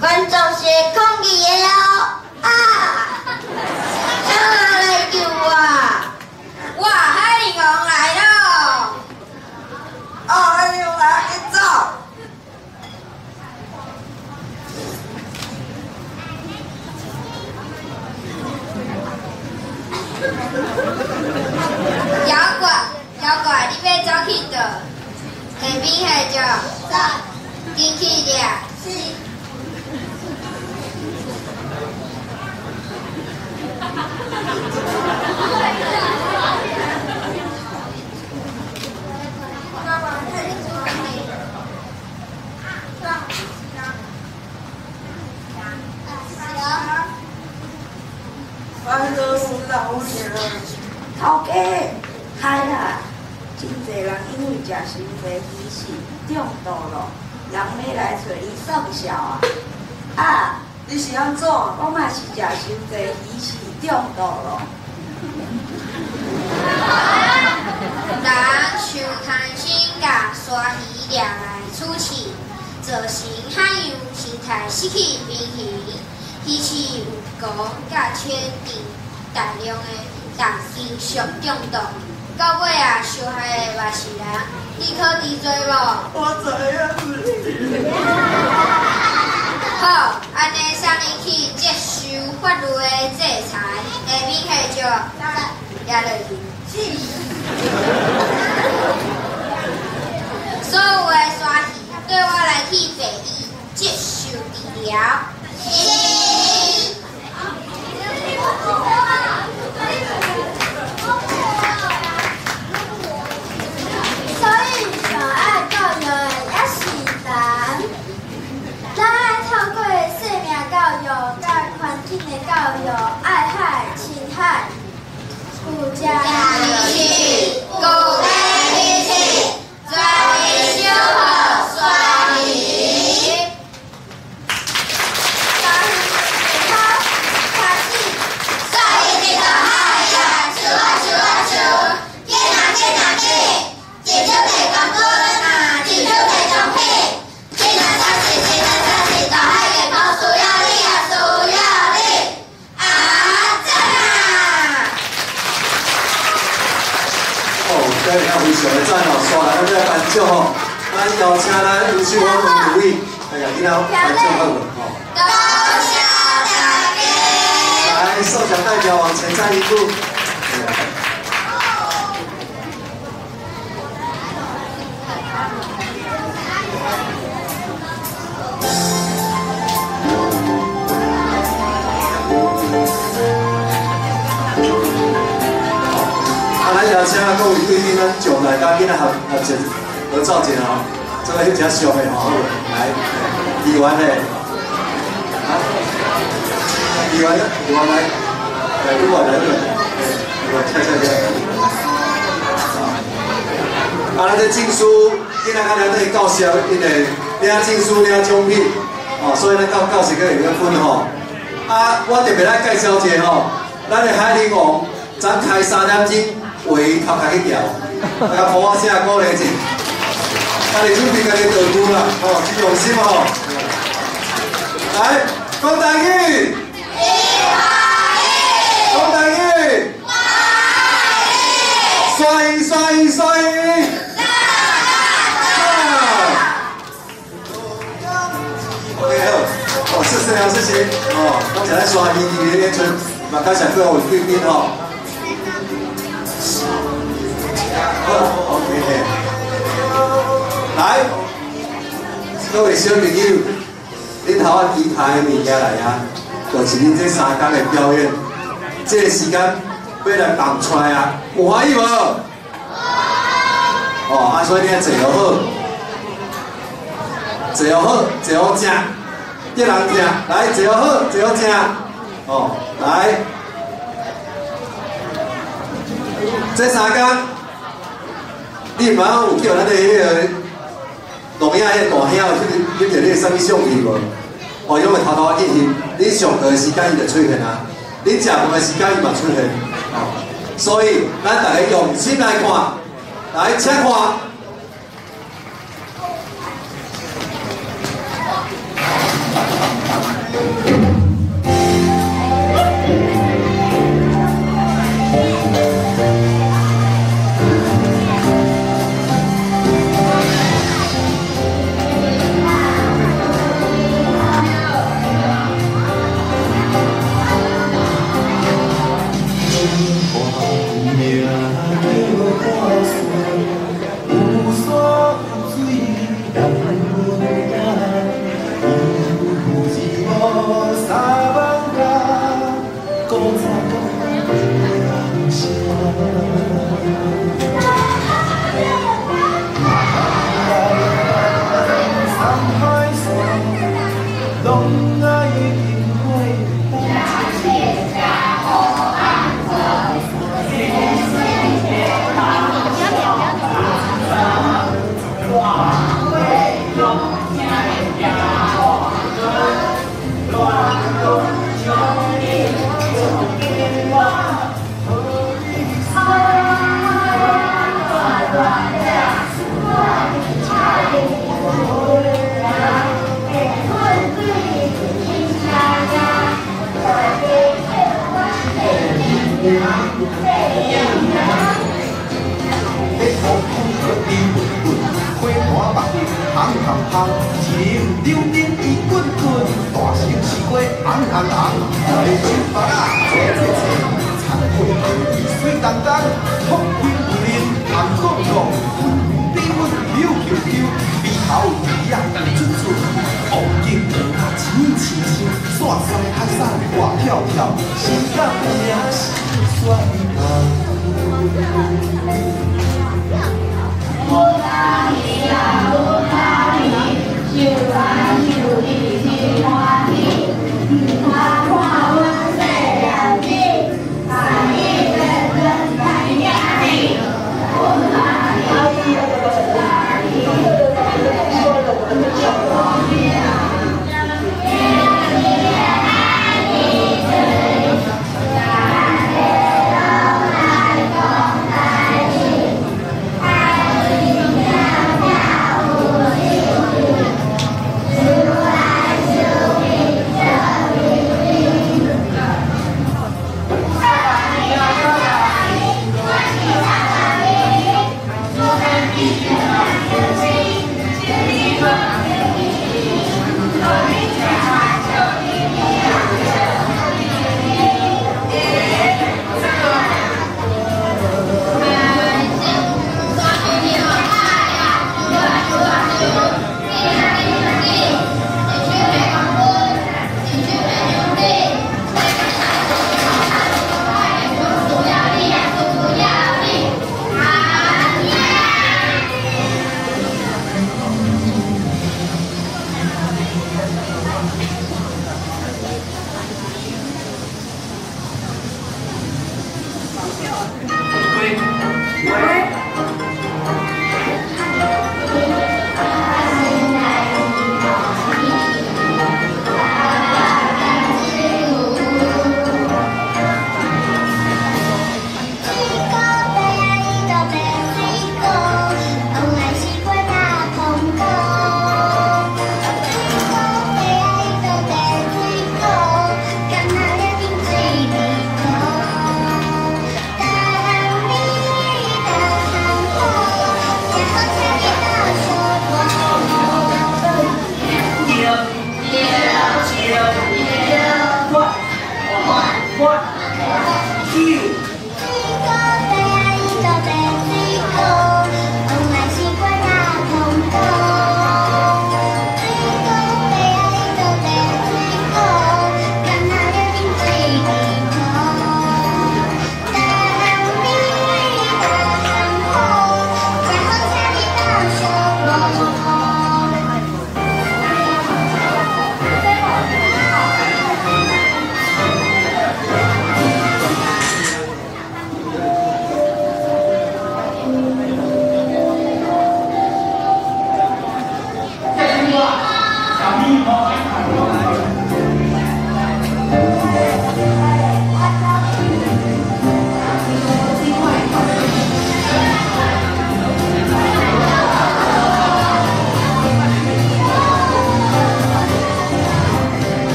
观众是抗议的哦！谁来救我？我海力王来了！哎呦，来去走！妖怪，你要走去倒？下边系着，进去俩。烦恼死老娘！头家，嗨啦！真侪人因为食伤济鱼翅中毒了，人要来找你送销啊！啊，你是安怎？我嘛是食伤济鱼翅中毒了。人伤贪心，甲鲨鱼掠来处气，造成海洋生态失去平衡，鱼翅有功甲缺定大量的重金属中毒。到尾啊，受害的嘛是人，你可知罪无？我知影。好，安尼送你去接受法律的制裁，下面系着抓落去。所有的鲨鱼对我来去病院接受治疗。所以上爱教育的也是人，咱爱透过生命教育、甲环境的教育，爱海、亲海，有食鱼翅，鼓励鱼翅，全面守护鲨鱼。鲨鱼健康，开始，鲨鱼进到海呀，咻啊咻啊咻，见啊见啊见。解救地球多人啊，解救地球屁！天然上市，到海健康需要你啊，需要你啊！真啊！哦，今日也非常的赞哦，刷来咱来颁奖哦，咱邀请咱优秀的两位，哎呀，今仔颁奖好哦。多谢大家！来，受奖代表往前站一步。各位贵宾，咱上来甲囡仔合照一哦，这个翕只相的吼，来，议员嘞，啊，议员来，来，你过来，啊，咱这证书，囡仔较了对教师，因为领证书领奖品，哦，所以咱教师个会较分吼。啊，我特别来介绍一个吼，咱的海陵王昨开3点钟为头壳去调，甲抱我声鼓励者，家己准备家己道具啦，哦，真用心吼。来，讲台语。讲台语。帅。OK 好，谢谢哦，刚才在刷一连村，嘛感谢各位贵宾哦。OK， 来，各位小朋友，恁头仔期待的物件来啊，就是恁这3天的表演，这个时间要来放出来啊，有欢喜无？哦，所以你要坐好，坐好正，叫人听，来坐好正，哦，来，这3天，你嘛有叫咱的迄个龙眼迄大兄翕着你啥物相片无？哦，因为偷仔去翕，你上课的时间伊就出现啊，你食饭的时间伊嘛出现，哦，所以咱大家用心来看。来，请看。爱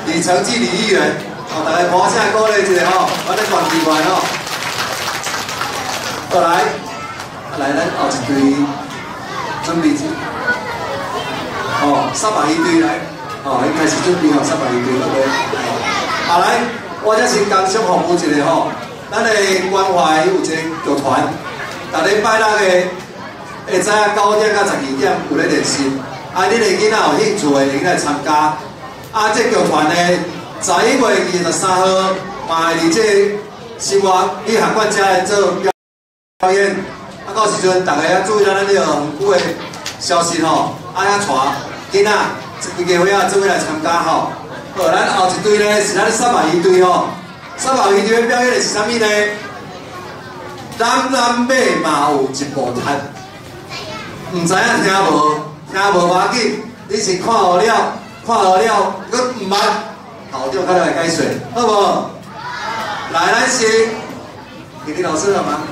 李承基李议员，大家鼓声鼓励一下吼，我咧đoàn奇怪吼。过来，咱后一队准备301队来，已开始准备301队准备。来，我这先工商服务一下吼，咱的关怀有一个剧团，逐礼拜六的下午9点到12点有咧练习，你哋囡仔有兴趣的，可以来参加。这剧团呢，11月23号嘛会伫这新华理学馆遮来做表演。到时阵大家要注意咱这个远久的消息吼，要带囡仔规家伙做伙来参加吼。好，咱后一队呢是咱301队吼，301队的表演的是啥物呢？南马嘛有一部摊，唔知影听无要紧，你是看好了。看好了，佫唔捌，好，就看来解说，好无？来，咱是，给你老师了吗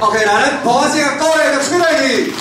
？OK， 来，咱抱一声鼓励，就吹落去。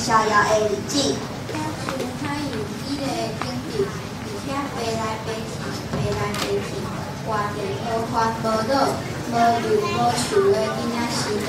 逍遥的日子。他有伊个经历，而且飞来飞去，飞来飞去，活着无烦无恼，无忧无愁的囡仔时代。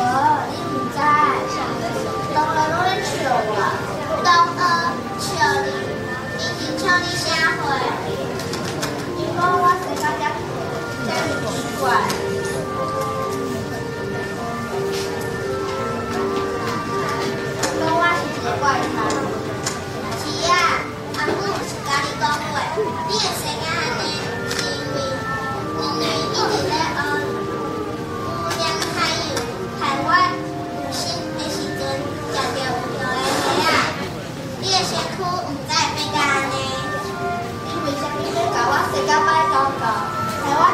我你唔知，当然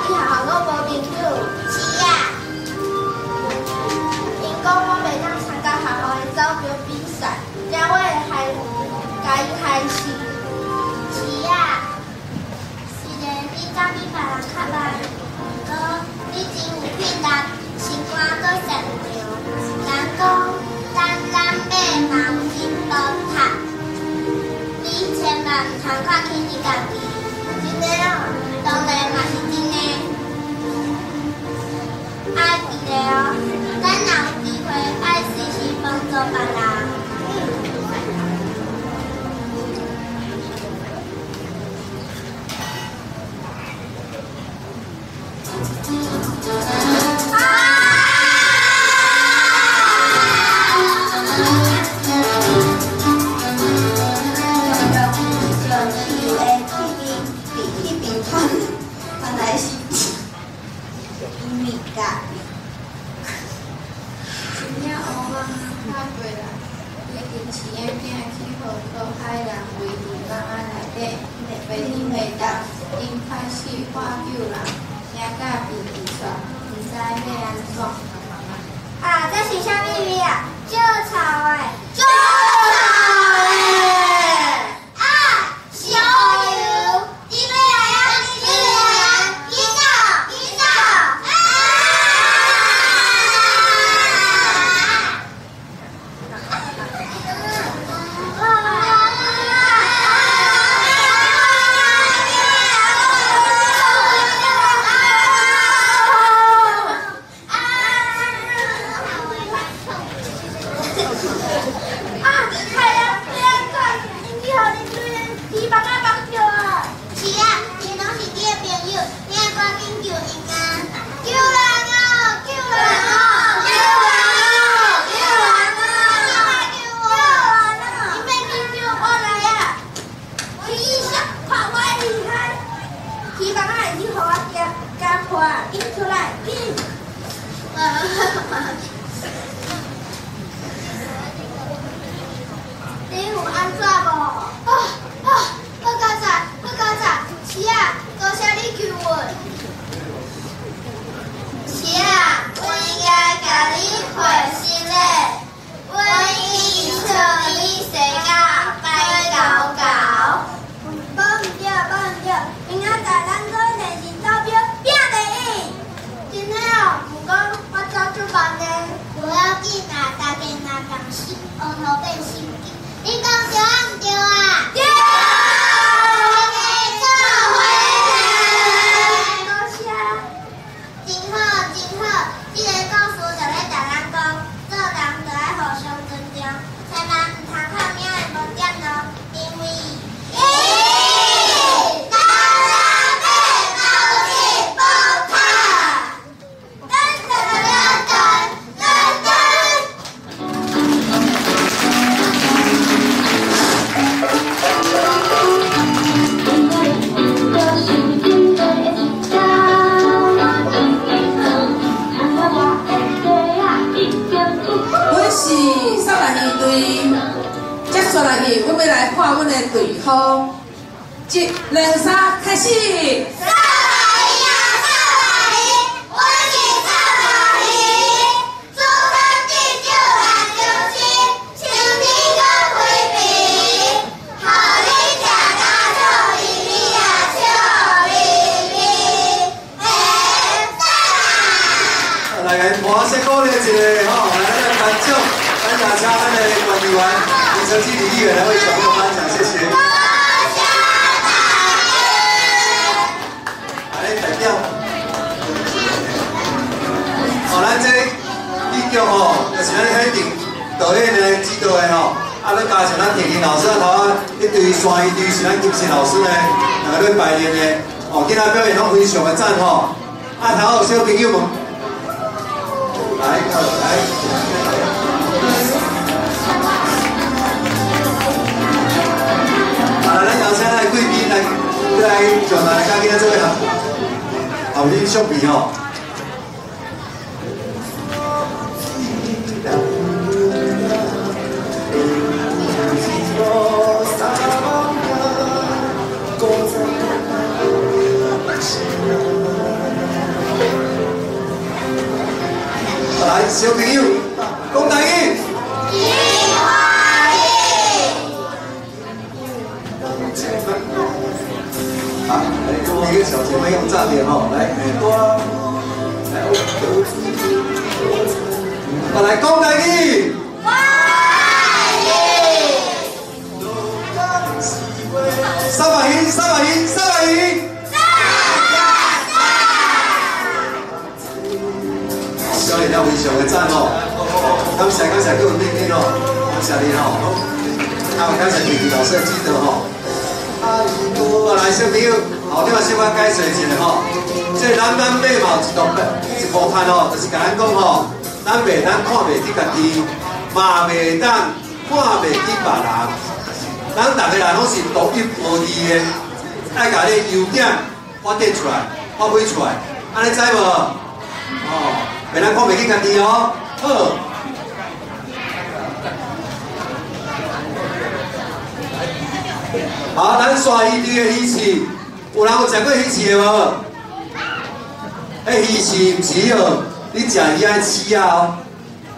你学校我无朋友。是啊。因讲我袂当参加学校的走标比赛，惊我会甲伊害死。是啊。是的，你走比别人较慢，不过你真有品力，心肝阁善良。人讲咱马人真多读，你千万唔通看轻你家己。真的哦，当然嘛是真的。爱记得哦，咱若有机会，爱时时帮助别人。啊，这是啥秘密啊？就草诶，就草诶！啊，小油，你们一走，啊！你有安怎无？好佳哉！是啊，多谢你救我。是啊，我应该甲你回信嘞。我已经笑你世界白搞搞。无唔对，明仔载咱做电视投票拼第一。真的哦，不过我早就办嘞。不要紧啊，大家若共心，往后变心机。你讲对啊唔对啊？对。我要来看阮的队伍，一、二、三，开始。来个欢声鼓励一下吼，来咱的颁奖，咱大家咱的管理员、评审经理员来为小朋友颁奖，谢谢。来代表，咱这立奖吼，就是咱迄定导演的指导的吼，咱加上咱田径老师头啊，一队山一队是咱金星老师呢，两个排练的，今仔表演拢非常的赞吼，头有小朋友们。来，咱头先来贵宾来上来家己来做一下，后面相比吼。早点吼，来，来讲台语。三百音，三百音，三百音。小李了非常的赞哦，感谢各位弟弟哦，感谢你哦，还有感谢弟弟老师的指导哦。来，小朋友，后点啊，小可解释一下吼，这南北嘛一部摊哦，就是甲咱讲吼，咱袂当看袂起家己，嘛袂当看袂起别人。咱大家人拢是独一无二的，爱甲你优点发展出来，发挥出来，安尼知无？哦，袂当看袂起家己哦。好，咱刷鱼堆的鱼翅，有人有食过鱼翅的无？鱼翅毋是哦，你食鱼爱刺啊哦。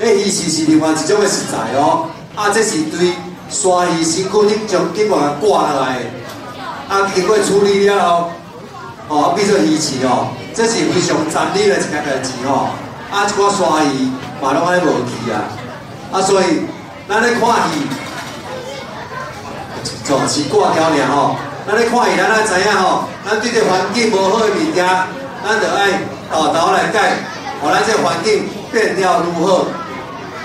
鱼翅是另外一种的食材哦，这是对刷鱼身躯你将紧把它挂落来的，经过处理了后，变做鱼翅哦，这是非常专利的一件代志哦。一寡刷鱼嘛拢安尼无去啊，所以咱咧看鱼。就是挂条尔吼，咱咧看伊，咱知影吼，咱对这环境无好的物件，咱就爱豆来改，互咱这环境变了愈好。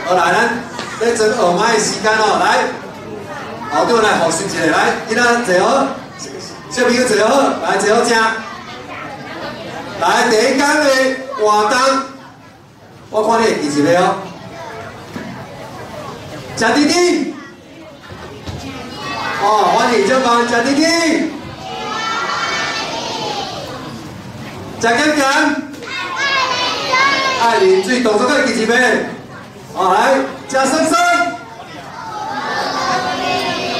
好来，咱咧整下摆的时间哦，来，后头来复习一下，来，囡仔坐好，小朋友坐好，来坐好食。来，第一天的活动，我看你会记一个哦，食滴滴。欢迎这帮吃滴滴，吃咸咸，爱啉水，动作再记一遍。来，吃酸酸，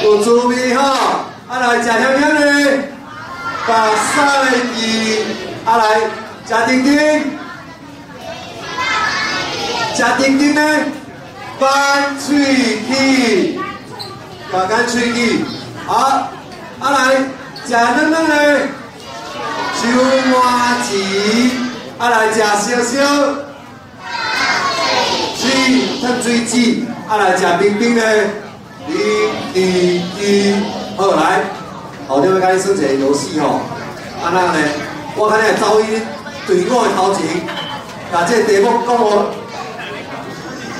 有滋味吼。来，吃咸咸的，白菜鱼。来，吃丁丁，吃丁丁的，翻脆皮。干脆去，好，来食软软的手麻糍，来食烧烧，烫水煮，来食冰冰的好来，后头要甲你算一个游戏吼，安那呢？我看你走伊队伍的头前，把这题目讲我，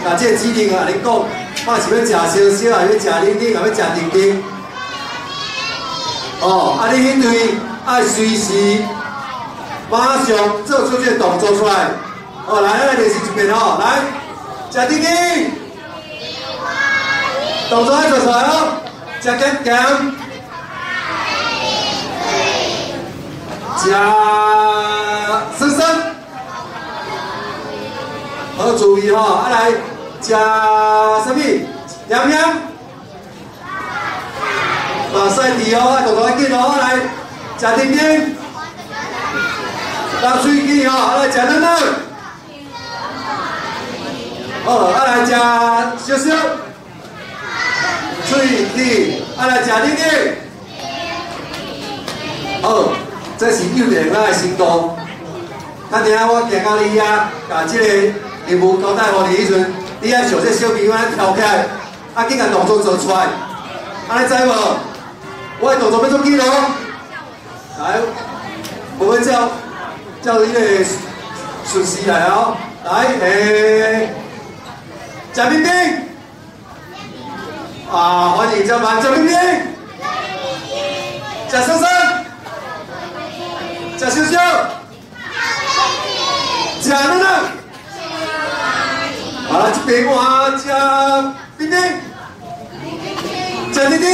把这指令啊，你讲。我是要食烧烧，还要食冷冷，还要食丁丁。你迄对爱随时马上做出这动作出来。来，咱来练习一遍吼，来，食丁丁，动作爱做出来哦，食咸咸，食酸酸，好注意吼，来。食什么？咸咸，白菜蒂哦，动作要紧哦，来食丁丁，拿水机哦，来食软软，来食烧烧，水机，来食丁丁，这是幼儿园的行动。今天我行到你遐，把这个任务交代互你时阵。你爱像这小朋友安跳起来，紧甲动作做出来，安尼知无？我的动作要做紧哦。来，我们照你的顺序来哦。来，食冰冰，欢迎这班食冰冰，食酸酸，食烧烧，食软软。这边我吃冰冰，吃滴滴，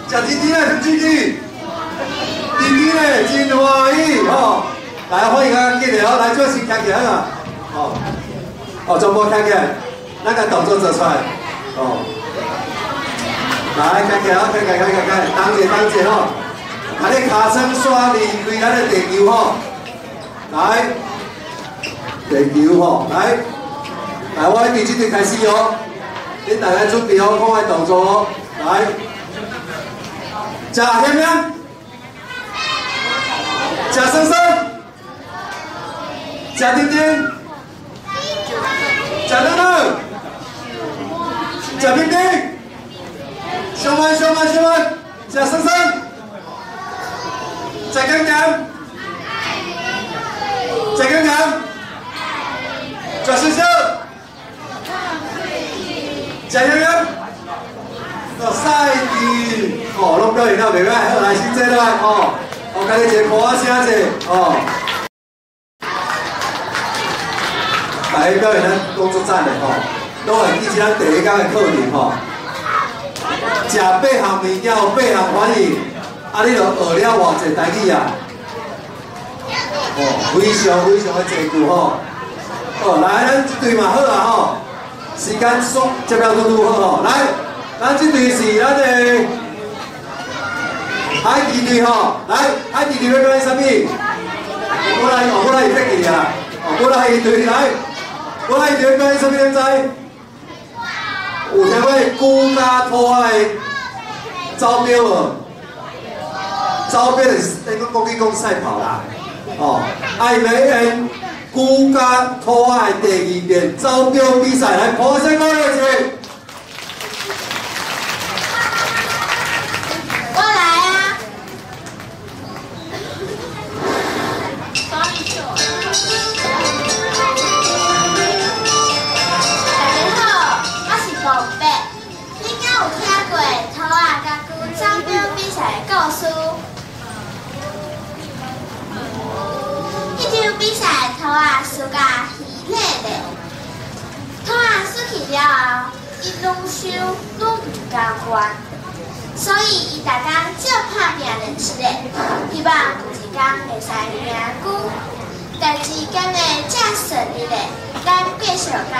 吃滴滴嘞，滴滴，滴滴嘞，真欢喜吼！来，欢迎大家进来哦，来做先站起来啊！全部站起来，咱个动作做出来来，站起来，站起来，当一吼，把你脚掌刷离开咱的地球吼，来。地球吼，来，我从这队开始哦，恁大家准备好看的动作哦，来，食咸咸，贾生生，贾丁丁，贾乐乐，贾冰冰，小文，贾生生，贾刚刚，贾刚刚，贾秀秀，贾洋洋。 赛迪哦，拢表现到袂歹，好来先坐来哦，我家己一个鼓仔声者哦，大家表现咱工作赞的吼，都会记起咱第一天的课程吼，食8项物件有8项反应，啊，你就学了偌济台语啊，哦，非常的济句吼，哦，来咱这队嘛好啊吼，时间缩接了拄好吼，来。 咱这队是咱的海基队吼，来海基队要讲啥物？我来会记啊，我来队来，我来队要讲啥物？你知？有听过孤家拖的招标无？招标是那个公益公赛跑啦，哦，爱美恩孤家拖的第2遍招标比赛来，掌声鼓励一下。 输甲稀累咧，拖啊输去了后，伊愈收愈唔甘愿，所以伊逐工照拍拼练习咧，希望有一天会使赢久。代志敢会这顺利咧，咱继续甲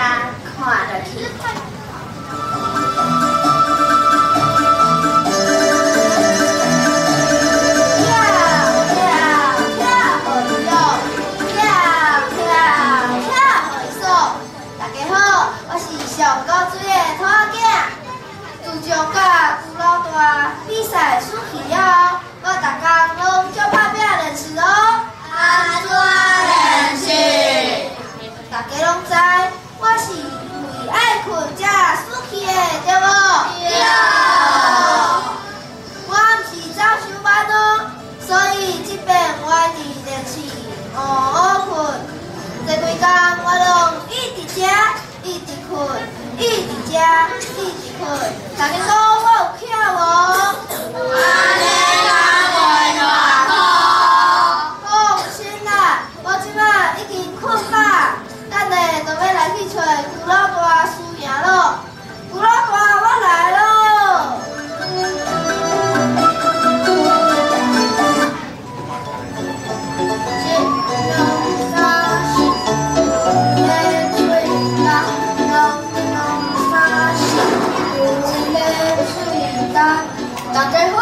看落去。 上高水的拖仔囝，自从甲古老大比赛输去了后，我逐工拢照拍拼练习咯。安怎练习？大家拢知，我是因为爱困才输去的，对无？对。我毋是早上班哦，所以即遍我一直练习好困。这几天我拢一直吃。 一直困，一直食，一直困。大家讲我有巧无？安尼敢袂大好？放心啦，我即摆已经困饱，等下就要来去找古老大输赢咯。古老大，我来咯！ 大家好，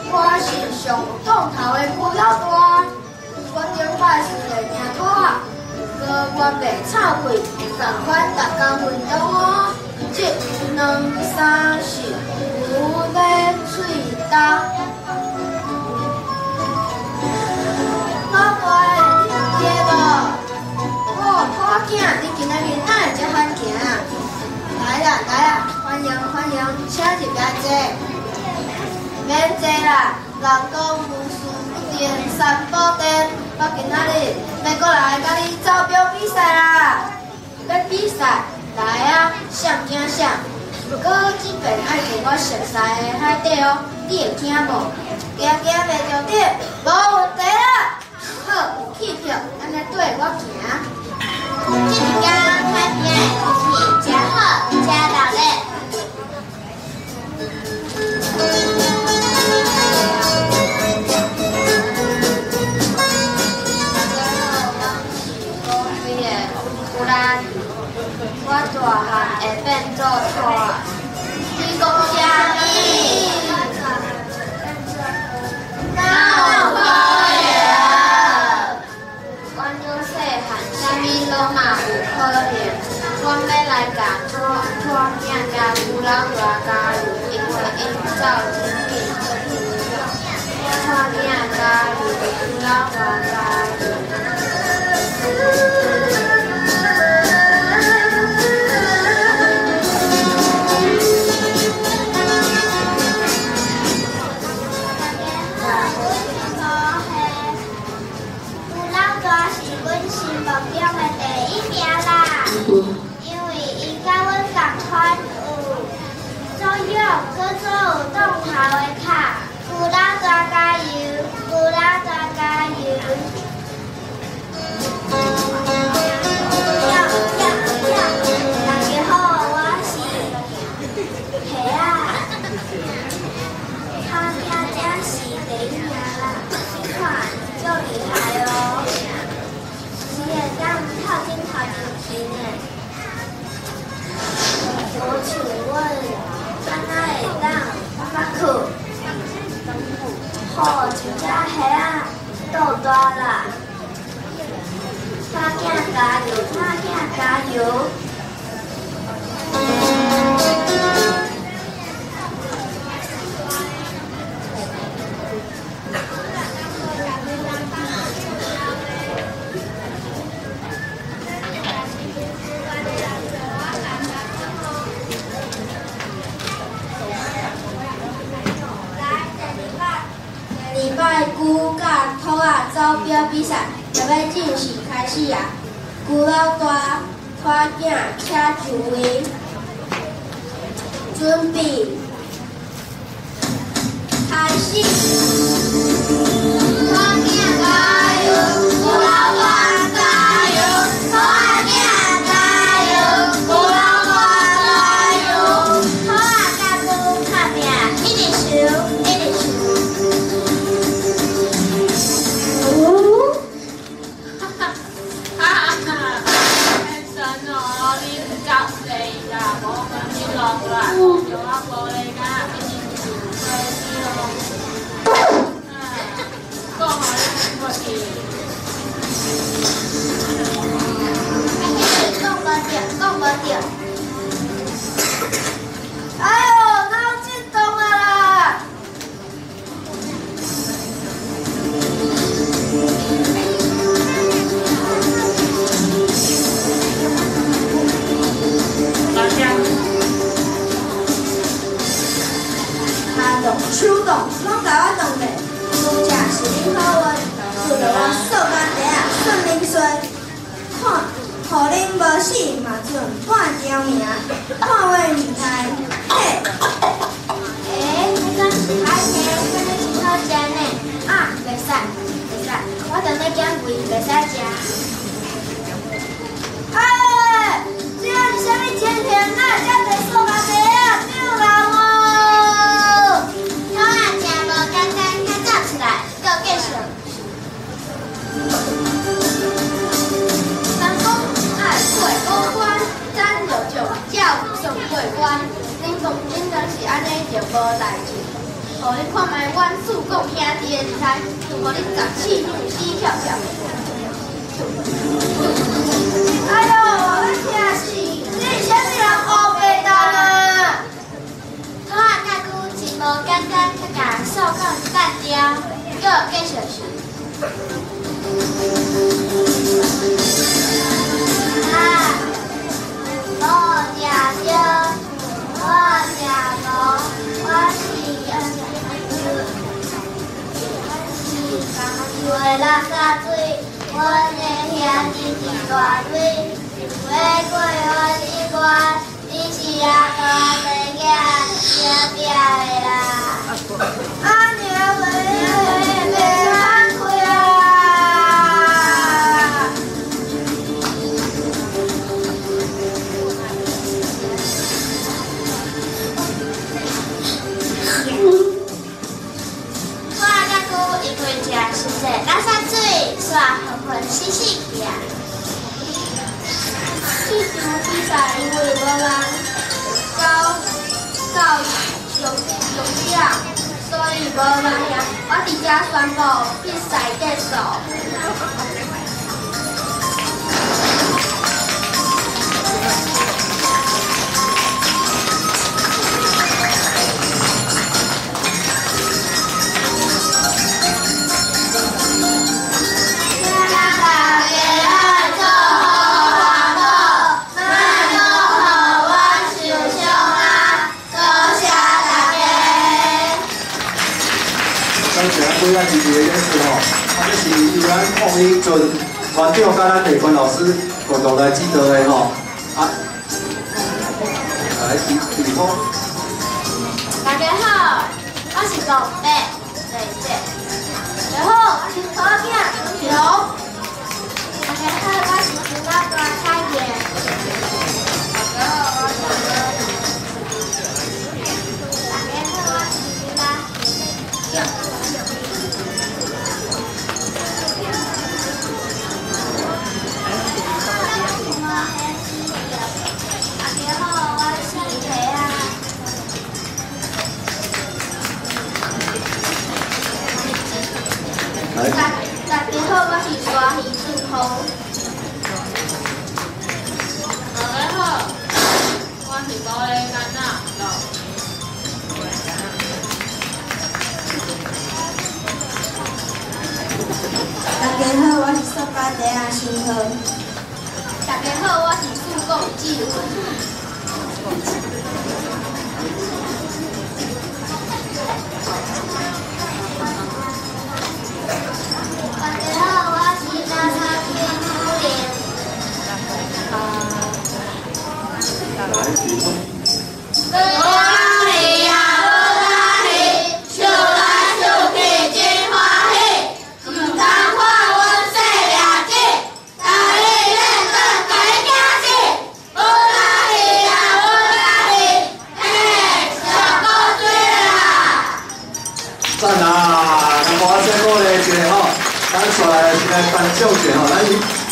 我是上有档头的古老大。我顶摆是个赢拖仔，搁我袂臭屁，同款逐工运动哦。1、2、3、4，有咧喙焦。老大，你记无？哦，拖仔囝，你今仔日哪会遮罕行啊？来啦，欢迎，请入来坐。 免坐啦，人讲无事一定三宝殿。我今仔日要过来甲你招标比赛啦！要比赛，来啊，谁惊谁。不过这边爱跟我熟悉的海底哦，你会惊无？行袂着底，无问题啦。好，有气票，安尼对我行。这天海边的天气真好，真热烈。 我大汉会变做拖仔，你讲啥物？哪有可能？阮愈细汉，啥物拢嘛有可能。阮要来甲拖囝甲古老大加入，因为因走真紧，拖囝加入。老大家有。因为伊甲阮同款有所有各种有动头的卡，古老大加油，古老大加油！大家好，我是黑啊，他家是第一名啦，你看就厉害哦，是会当头前头前去呢。我请问，敢若会当发课？好，真正黑啊，豆大啦！大囝加油，大囝加油！礼拜鼓甲土仔走表比赛就要正式开始啊！鼓老大拖囝车上位，准备开始。拖囝加油，鼓老大加油，拖囝加油，鼓老大加油，土仔甲鼓拍拼，一直收，一直收。讲无着，哎呦，脑震动啊啦！夏冻、秋冻，拢甲我冻咧。真正是恁好运，祝着我数学题啊顺利顺。看，互恁无死嘛剩半条命，看话唔开。嘿，你敢是海鲜，敢你真好食呢？啊，袂使，袂使，我等你减肥，袂使食。哎，这是啥物天天哪会遮侪数学题啊？丢人哦！我啊，食无简单，较早出来，搁继续。人讲爱过五关，咱就照上过关。恁讲真正是安尼就无代志。互你看卖阮四讲兄弟的厉害，就互你十四女死翘翘。哎呦，我听死！你是啥物人乌白蛋啊？土仔甲鼓真无简单，佮甲数讲干掉，搁继续学。啊！我食着，我食无，我是为了加水，阮的兄弟是大水，要过阮一关，你是阿大的囝，兄弟的啦。阿娘为袂惭愧啊！是说拉山水，耍混混死死去啊！这场比赛因为无人到用奖，所以无人赢。我伫遮宣布比赛结束。对咱支持的演出吼，啊，这是由咱洪英俊团长甲咱地关老师共同来指导的吼，啊，来提供。大家好，我是老伯，对对。大家好，我是土囝刘龙。大家好，我是苏大大彩燕。大家好，我是大家好，我是啦。大家好，我是谁啊？大家好，我是沙鱼顺风。大家好，我是高丽干娜。大家好，我是上班地啊新河。大家好，我是苏贡纪文。大家好，我是大长篇初恋。我喜呀，我喜，笑来笑去真欢喜，唔通看阮细俩子，大伊认真家己行事。我喜呀，我喜，小高追啦！赞啊！那我先鼓励一下吼，咱出来先来颁奖一下吼，咱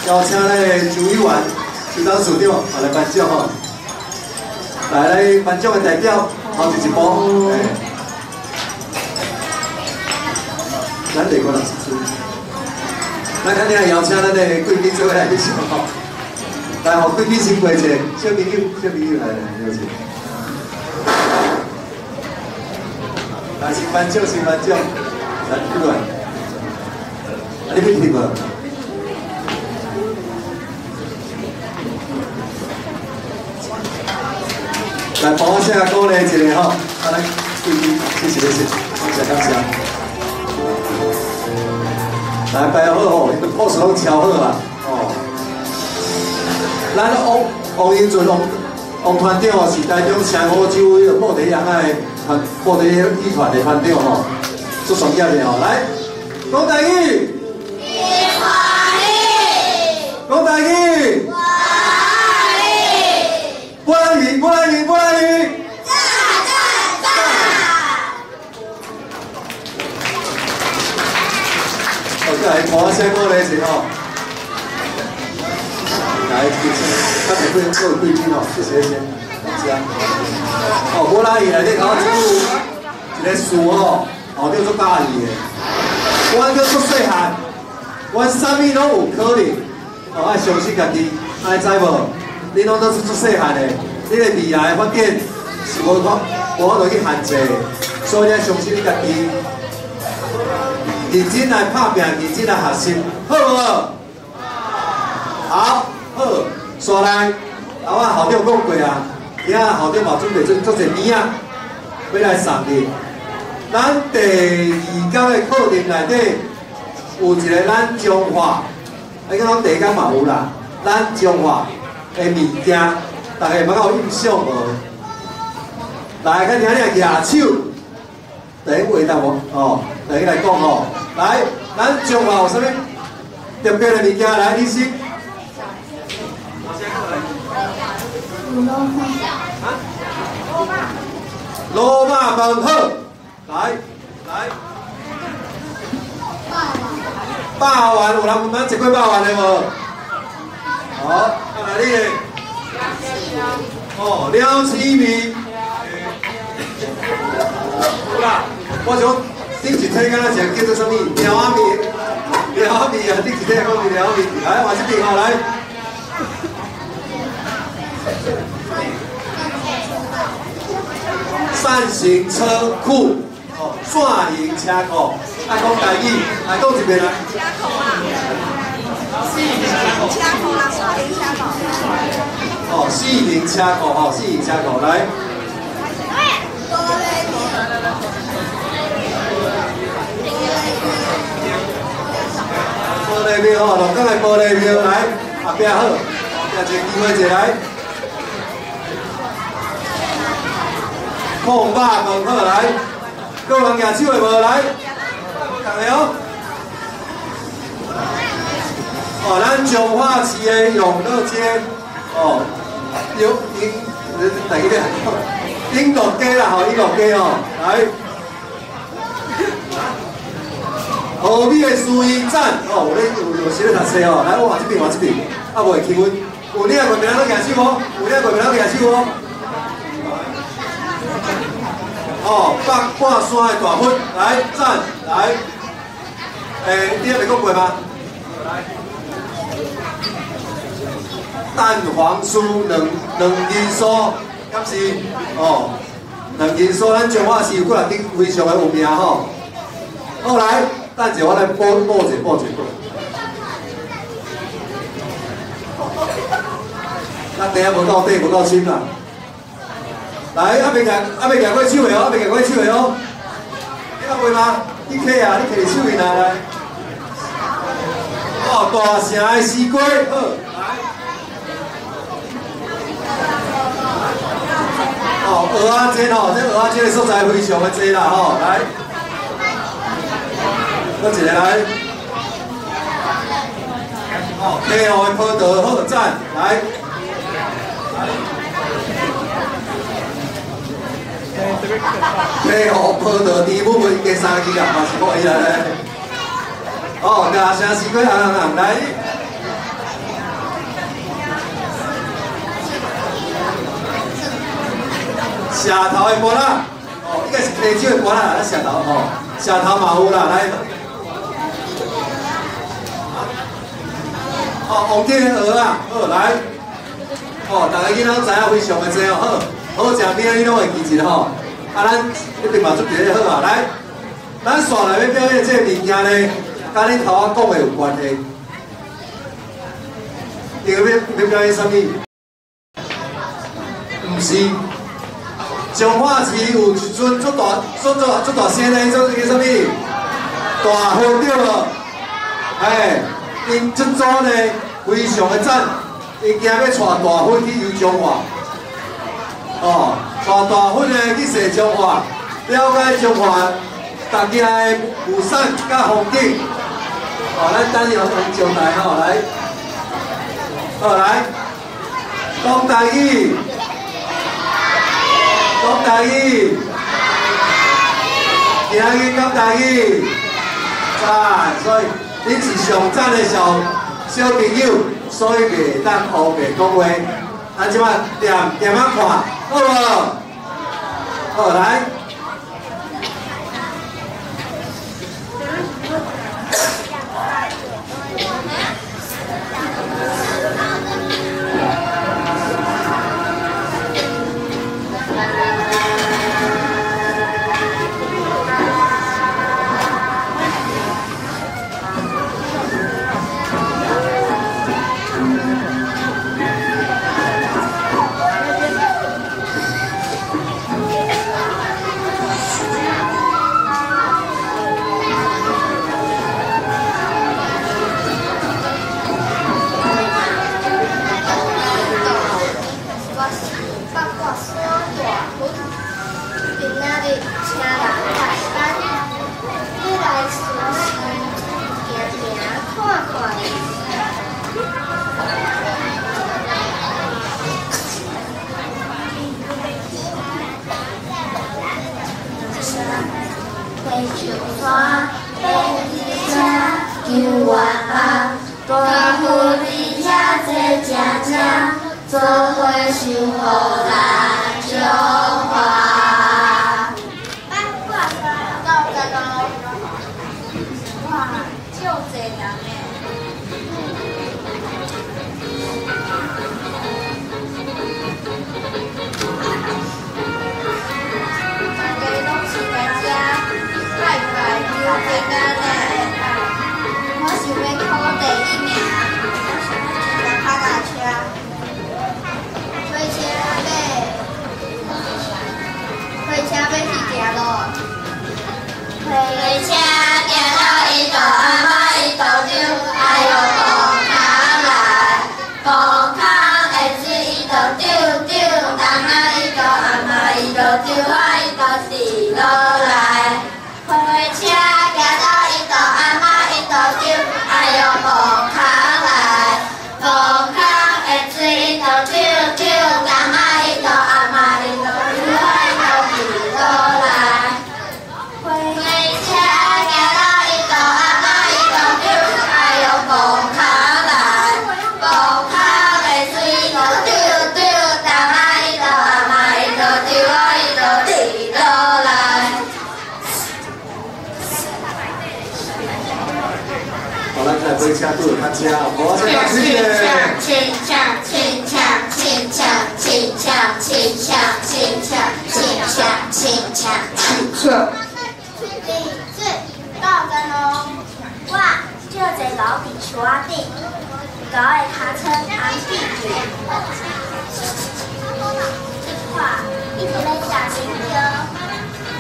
邀请咱的周议员、区长、市长来颁奖吼。来，颁奖的代表头一步，咱地关老师出，咱肯定来邀请咱的贵宾做来一起吼，来，互贵宾先过一下，小朋友来，有请。来，先颁奖，来，过来，你要听无？来，帮我写鼓励一下吼，啊，来，贵宾，谢谢，感谢。来，摆好吼，你个 pose 拢敲好啦，哦。咱王英俊王团长吼是台中城五洲迄个布袋洋的布袋戏团的团长吼，做专业的吼。来，讲台语。讲台语。不然语。好，再来帮我写鼓励一下吼。来，咱每位各位贵宾哦，谢谢，感谢。哦，无拉伊内底搞一个树哦，后头做家己的。阮叫做细汉，阮啥物拢有可能，哦，爱相信家己，爱知无？你拢都是做细汉的，你的未来发展是无法度去限制，所以你要相信你家己，认真来打拼，认真来学习，好无？好，好，刷来，我校长讲过啊，今仔校长嘛准备做一物啊，要来送你。咱第2天的课程内底有一个咱中华，迄个咱第1天嘛有啦，咱中华的物件，大家捌有印象无？来，看听听野手，第一回答我哦，第一来讲哦，来，咱中华有啥物特别的物件？来，你先。罗马饭好，来，霸王有人问咱食过霸王的无？好，啊来你嘞。哦，了起面。好啦，我想顶一体敢若是叫做啥物？鸟仔面，啊，顶一体讲是鸟仔面，来，换这边吼来。扇形车库，哦，线形车库，爱讲台语，来讲一遍来。车库啊，四形车库啦，线形车库。哦，四形车库，哦，四形车库，来。龙岗的玻璃庙来，后壁好，后壁一个机会一来。控肉饭好来，各人举手的无来，同个哦。哦，咱彰化市的永乐街，哦，第一个英乐街啦，吼，英乐街哦，来。河美的私营站，哦，有时咧读册哦，来我换这边，换这边，啊，袂气阮，有领过名仔举手无？有领过名仔举手无？哦，北半山的大粉，来站来，你还袂讲过吗？蛋黄酥两斤酥，敢是？哦，两斤酥，咱彰化市有几啊间非常的有名吼。好来。等者我来报一个。咱等下无到底，无到深啦。来，未举过手的哦，未举过手的哦。你阿会吗？你摕啊，你摕手里来。哦，大城的西瓜，好，来。哦，蚵仔煎哦，这蚵仔煎的素材非常的多啦吼，来。搁一个来，哦，溪湖的葡萄好赞，来，溪湖葡萄甜母母加3支啊，嘛是可以啦咧。哦，大城西瓜红来，社头的菠啦，哦，应该是溪酒的菠啦，咱社头吼，社头嘛有啦，来。哦，王店的蚵啊，好来，哦，大家囡仔知影非常的多哦，好食面你拢会记住吼。啊，咱一定嘛准备得好啊，来，咱线内要表演这个物件呢，甲恁头仔讲的有关系。你要表演什么？唔是，彰化市有一尊足大声的，做个什么？大花对无？哎。因这组呢非常的赞，因今要带大粉去游彰化，哦，带大粉呢去踅彰化，了解彰化大家的雨伞甲风景，哦，咱等下用上台吼来，好来，讲台语，讲台语，今日讲台语，赞，所以。你是上赞的小朋友，所以袂当乌白讲话。咱即摆点啊看，好无？好来。做伙守护咱彰化。到这个，哇，就这人诶。大家拢是来遮拜拜求平安诶。我想要考第1名，我想要骑脚踏车。火车要去行路，火车行到一道阿妈一道就，哎呦！地落来，火车行到一道阿妈一道酒，哎呦无脚来，无脚的水一道酒酒，阿妈一道阿妈一道酒，哎呦地落来，火车行到一道阿妈一道酒，哎呦无脚来，无脚的水一道酒酒，阿妈一道阿妈一道酒，哎呦地落来。好，咱来买车拄有较车，好，谢谢。轻巧，轻巧，轻巧，轻巧，轻巧，轻巧，轻巧，轻巧，轻巧。第四，到阵咯！我叫一个老伫树仔顶，高的脚床红碧碧。看，一直咧食香蕉，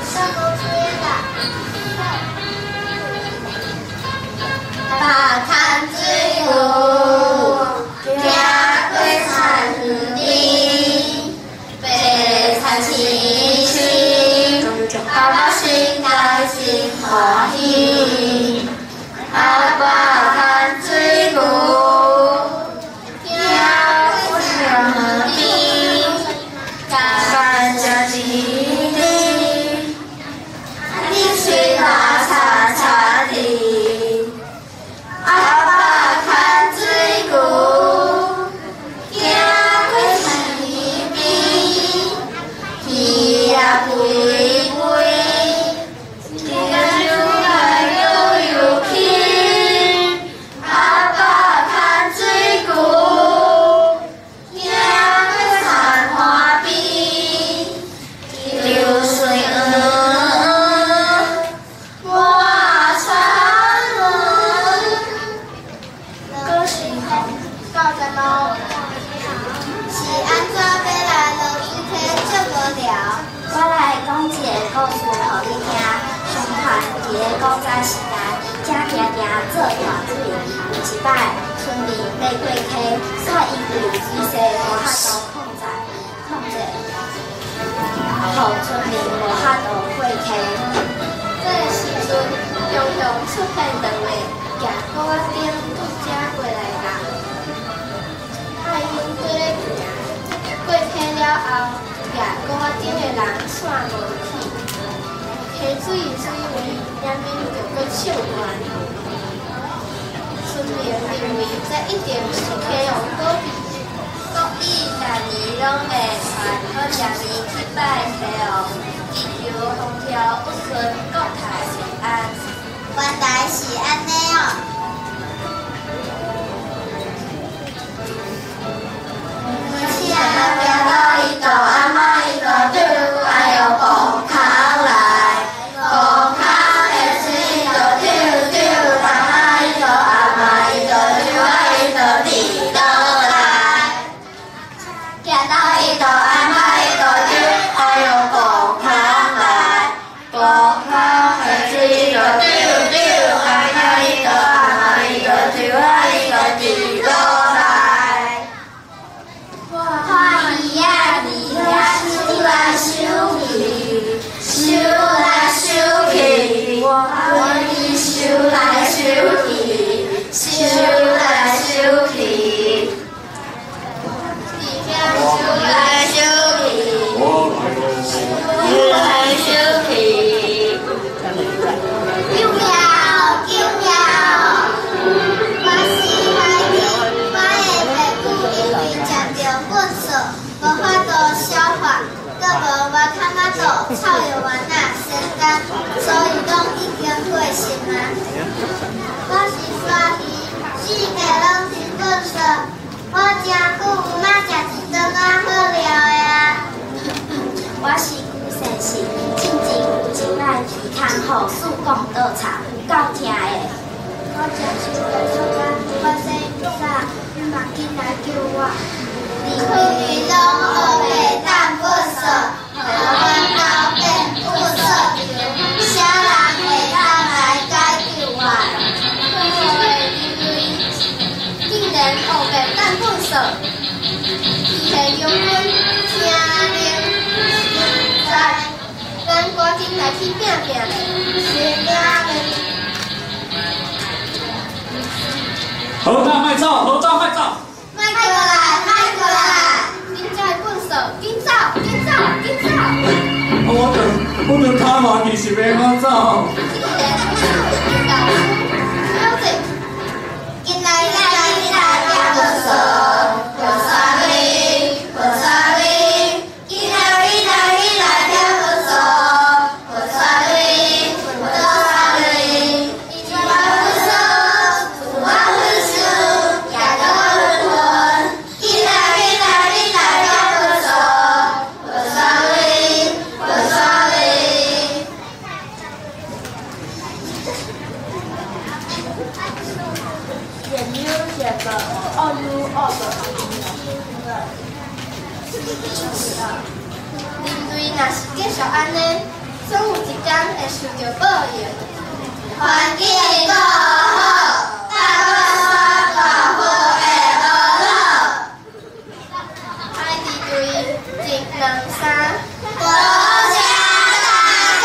上高追啦。把滩水路，行过田地，白菜青青，爸爸心内心欢喜。把滩水路，行过田地，甘蔗地里，你水拉叉叉地。阿爸看水牛，行过田边，鱼仔飞飞，游来游去。阿爸看水牛，行过田花边，流水我穿轮。歌是到阵咯，是安怎要来落雨天这无聊？我来讲一个故事互你听。相传伫个古早时代，才行行做大水，有一摆村民要过溪，煞因为水势无法度控制，互村民无法度过溪。这个时阵，常常出现两个行沟仔顶拄则过来人，啊因做咧行，过溪了后，行沟仔顶的人散无去，溪水位也免着搁唱完。村民认为这一定是溪用果皮，故意逐年拢会传好逐年去拜溪哦，祈求风调雨顺，国泰民安。原来是安尼哦。车行到一道阿妈一道酒，哎呦无脚来，无脚的水一道酒酒，阿妈一道阿妈一道酒，哎一道地落来。行到一道阿妈一道酒，哎呦无脚来，无脚的水一道酒酒，阿妈一道阿妈一道酒，哎一道地落来。看伊啊，伊啊，收来收去，收来收去，我伊收来收去，收来收去，收来收去，收来收去，救命！救命！我是海豚，我的皮肤因为食着粪扫，无法度消化，阁无我看仔肚臭油丸仔生干，所以拢已经过身啊。我是鲨鱼，四界拢是粪扫，我真久有哪食一顿啊好料的啊。我是牛先生，进前有前来鱼汤互树讲倒茶，有够听的。我食伤过足甲，我生唔啥，你嘛紧来救我。你区域拢学袂当不扫，互阮斗变不扫场，啥人会当来解救我？我的因为竟然学袂当不扫，伊会用阮听令实在，难怪来去拼拼，是惊的。合照卖照，合照卖照。卖过来，卖过来！恁遮的粪扫，紧走，紧走，紧走！我着卡嘛，其实要安怎？进来，了粪扫，粪扫里，粪扫里，进来，了粪扫，粪扫里，粪扫里，进来粪扫，出来粪扫，也到粪盆，进来，了粪扫，粪扫里，粪扫里。人类若是继续安尼，总有一天会受到报应。环境会更好，大山大河会落落。海地对一两三，多谢大家。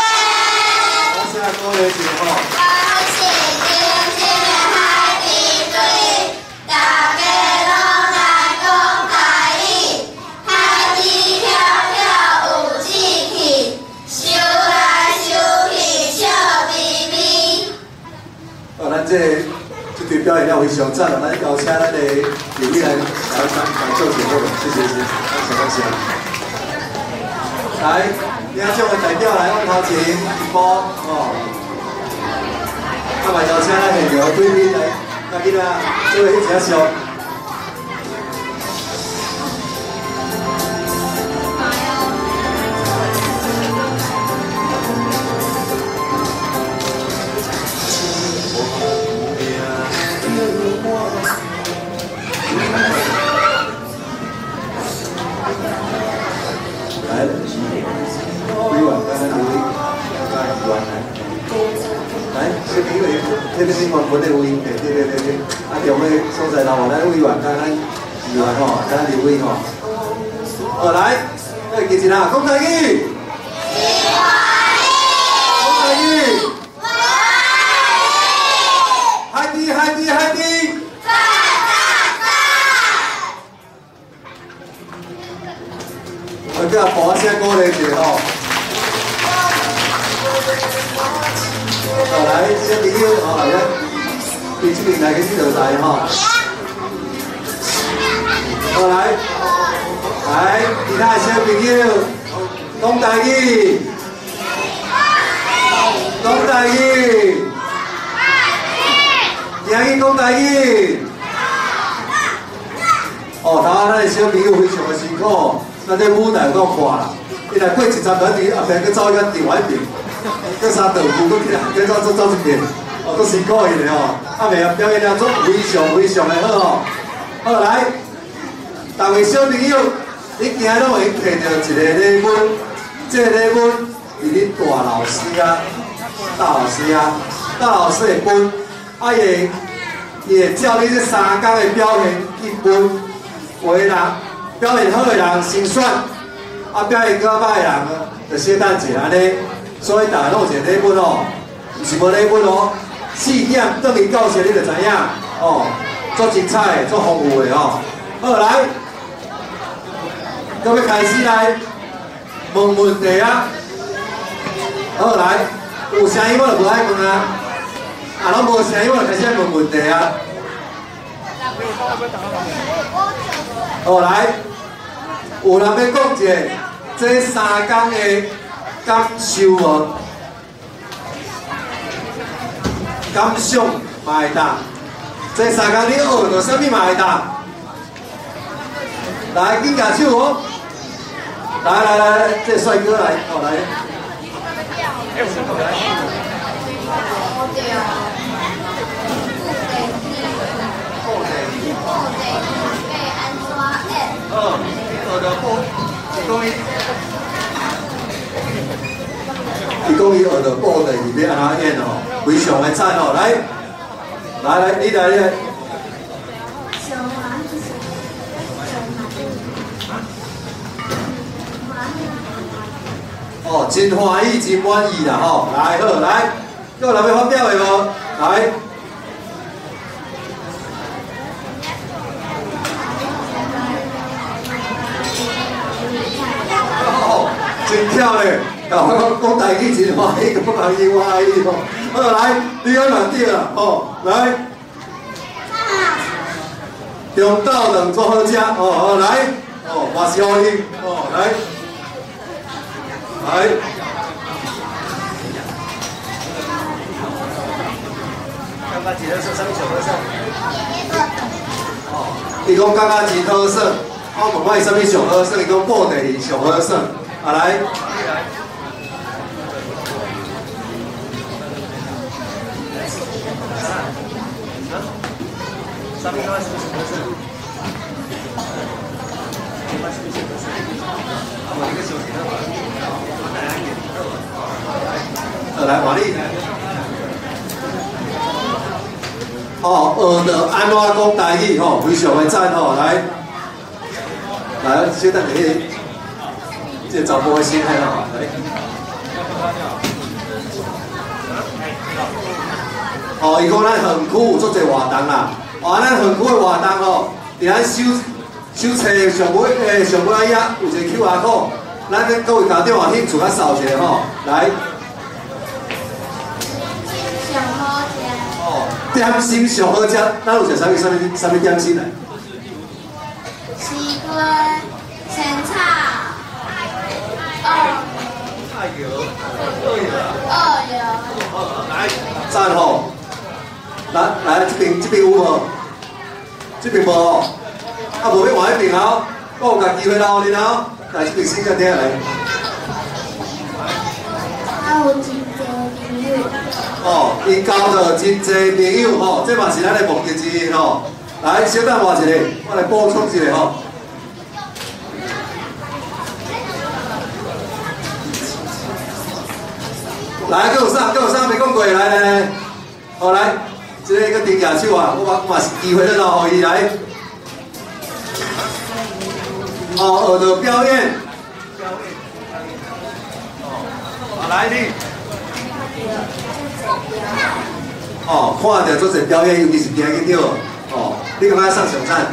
多谢各位姐吼。我是年轻的海地对，大家拢来讲台语，海地飘飘有志气，收来收去笑眯眯。咱这队表演了非常赞了，咱邀请咱的李丽来做节目，谢谢，感谢。来，领奖的代表来往头前一步哦，嘛邀请咱现场贵宾来，甲囡仔做伙翕一张相。来，委婉刚刚留意，刚刚来。来，小朋友，这边是原本的有音，对，啊，中的所在啦，咱委婉刚刚留吼，咱留意吼。好，来，再记一下，讲台语。讲台语。海底。我叫播声歌来者吼。来，小朋友吼，来，对这边来个这条台吼。好来，其他的小朋友讲台语，讲台语，听去讲台语。哦，头仔咱的小朋友非常的辛苦。咱这舞台有够看啦，伊来过100分钟，后边去走个另外一边，搁三道具，搁起来，搁走一遍，哦，都辛苦伊咧吼。啊，袂表演了，做非常的好吼。好来，逐位小朋友，你今日拢会摕到一个礼物，这个礼物是恁大老师啊，大老师的分，啊伊会照你这3天的表现去分，有的人。表现好的人先选，啊表现较歹的人就小等一下安尼。所以大家拢有一个礼物哦，毋是无礼物哦。4点转去教室你就知影哦，足精彩的，足丰富的哦。好来，搁要开始来问题啊。好来，有声音我就无爱问啊，啊拢无声音我就开始问题啊。好来。有人要讲一个这3天的感受无？感想嘛会答。这3天你学到啥物嘛会答？来，紧举手哦！来，这帅哥来，哦来。伊讲伊学到布袋戏要安怎演哦，非常的赞哦！来，你来。哦，真欢喜，真满意啦吼。来好，来，各位人要发表的无？来。哦，真巧咧！讲台语真欢喜，讲台语欢喜吼。好，来，你讲两对啦，吼，来。中昼两做好食，哦，来，哦，嘛是欢喜，哦，来。来，刚刚几特色，上面小特色。哦，伊讲刚刚几特色，我问我伊上面上特色，伊讲布袋戏上特色，啊来。上面刚刚是什么特色？我一个小题的话。来，华丽。哦，学着安怎讲台语吼，非常的赞吼，来，来，小等你，这查甫的心态吼，来。哦，伊讲咱园区有足侪活动啦，哦，咱园区的活动吼，伫咱手册上尾上尾仔有一个 QR code， 咱各位家长有兴趣较扫一下吼，来。上好食。哦，点心上好食，咱有食啥物点心来？西瓜、仙草、二油。来，赞吼！来，这边有无？这边无哦。啊，无要换迄边哦。我有甲机会留你哦。来，这边先个听来。啊，有真侪朋友。哦，因交到真侪朋友吼，这嘛是咱的目的之一吼。来，小等我一下，我来补充一下吼。来，搁有啥未讲过？来，好来，这个个丁举手啊，我嘛是机会了咯，互伊来。哦，学着表演。哦，来你。哦，看到做侪表演，尤其是今日对哦，你感觉上上赞？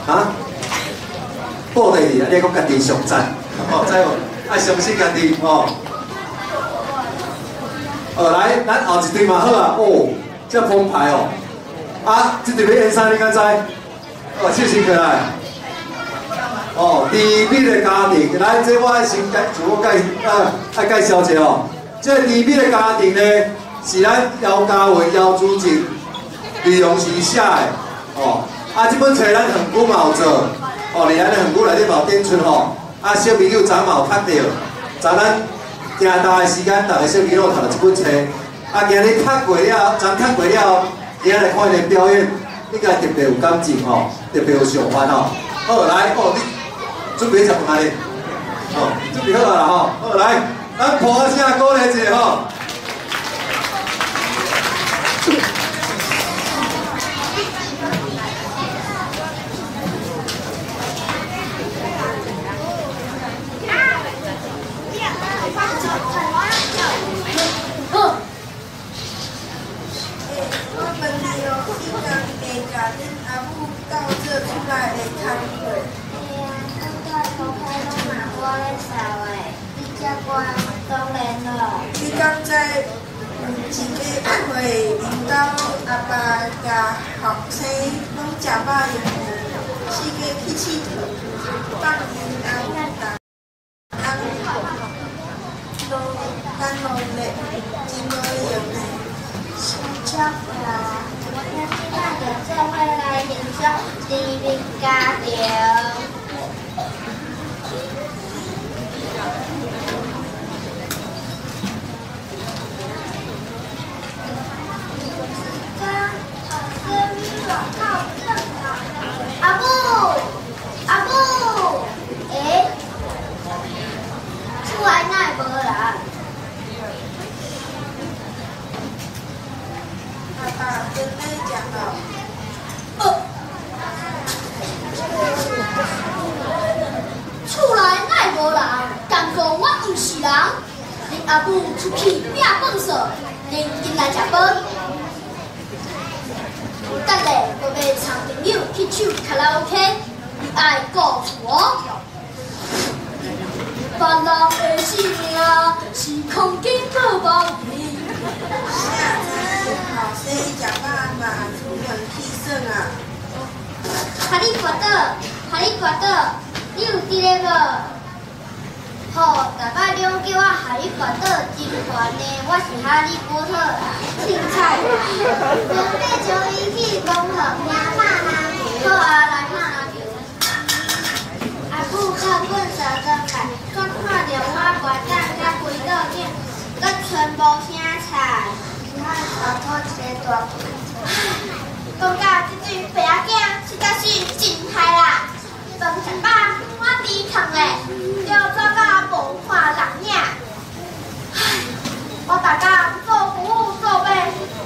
啊？布袋戏啊，你讲家己上赞，哦，知无？爱相信家己哦。来，咱后一队嘛好啊，哦，这澎湃哦。啊，这队要演啥？你敢知？哦，手伸过来。哦，甜蜜的家庭，来，这我爱先自我爱介绍一下哦。这甜蜜的家庭呢，是咱姚嘉文姚主席李荣时写的哦。啊，这本册咱园区嘛有做，哦，伫咱的园区内底嘛有展出吼。啊，小朋友昨嘛有读到，昨咱行大的时间，逐个小朋友读了这本册。啊，今日读过了，昨读过了，今日来看伊的表演，应该特别有感情吼，特别有想法吼。好，来，哦，你准备食饭咧？哦，准备好啊啦吼。好，来，咱抱声鼓励一下吼。你敢知一个会领导阿爸甲学生拢食饱用四个去佚佗，放烟啊，咱努力真无用的。真巧啦！咱今仔就做伙来欣赏甜蜜家庭。阿母，厝内哪会无人？阿爸真爱食饱。厝内哪会无人？甘过唔是人，恁阿母出去拼饭数，恁进来食饭。等下我要参朋友去唱卡拉 OK， 你爱顾我。烦恼的生命是空间无保庇。后生食饱嘛，出门去耍啊。哈利波特，你有伫咧无？好，大家拢叫我哈利波特，真烦呢。我是哈利波特啦，凊彩啦。准备将伊去公园赢打篮球，好啊，来打篮球。阿母较本相转来，刚看到我怪蛋甲规倒影，佮全部声菜，我头拖一个大屁。讲到这对白仔囝，实在是真害啦！饭食饱，我低扛嘞，就走到无看人影。唉，我大家做服务做买，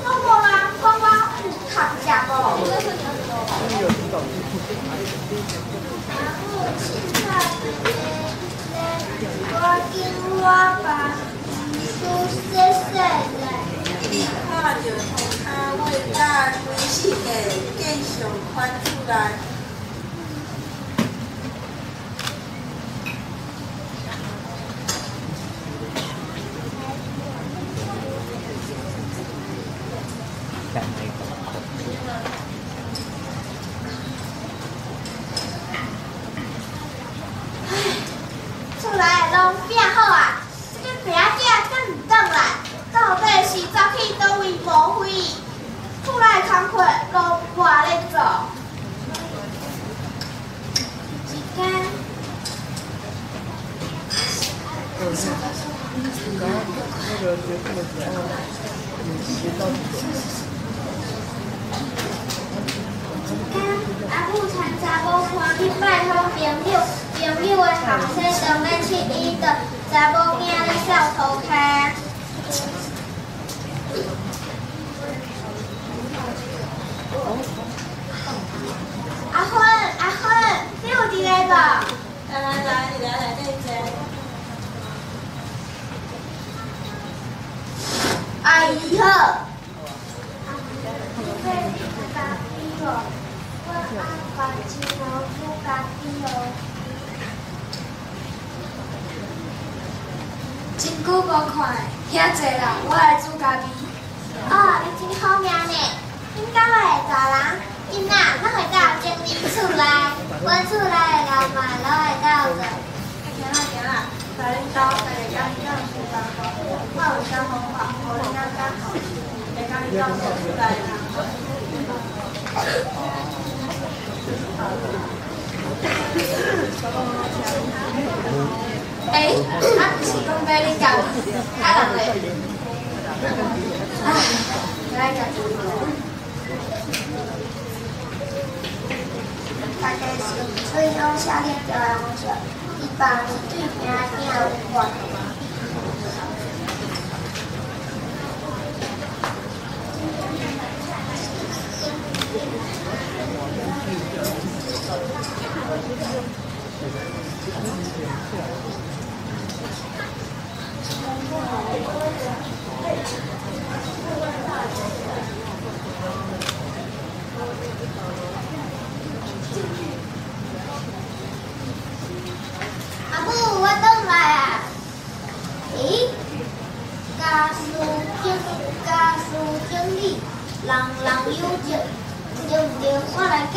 拢无人管我有扛食无。我跟我爸输细细嘞。看着涂骹尾甲规世界继续翻出来。厝内拢变好啊！这个白仔敢唔转来？到底是走去倒位无回？厝内工课都外咧做。一天，阿母参查某看去拜访朋友，朋友的后生当咧去伊的查某囝咧扫涂骹。阿芬，你有伫咧无？来，你来这坐。阿姨好。我阿爸真好煮咖啡哦。真久无看，遐济人，我来煮咖啡。哦，你真好命呢！恁家的大人，囡仔拢会到整理厝内，阮厝内的老妈拢会到做。行啦，来恁兜，大家讲讲煮咖啡。我有啥方法，互恁仔较好，会甲你教做出来啦。不是讲要你教，啊人嘞，来教。大家是吹风夏天就来红色，一般是对平平有关。阿母，我转来啊！咦，家事经理，人有情，对唔对？我来解。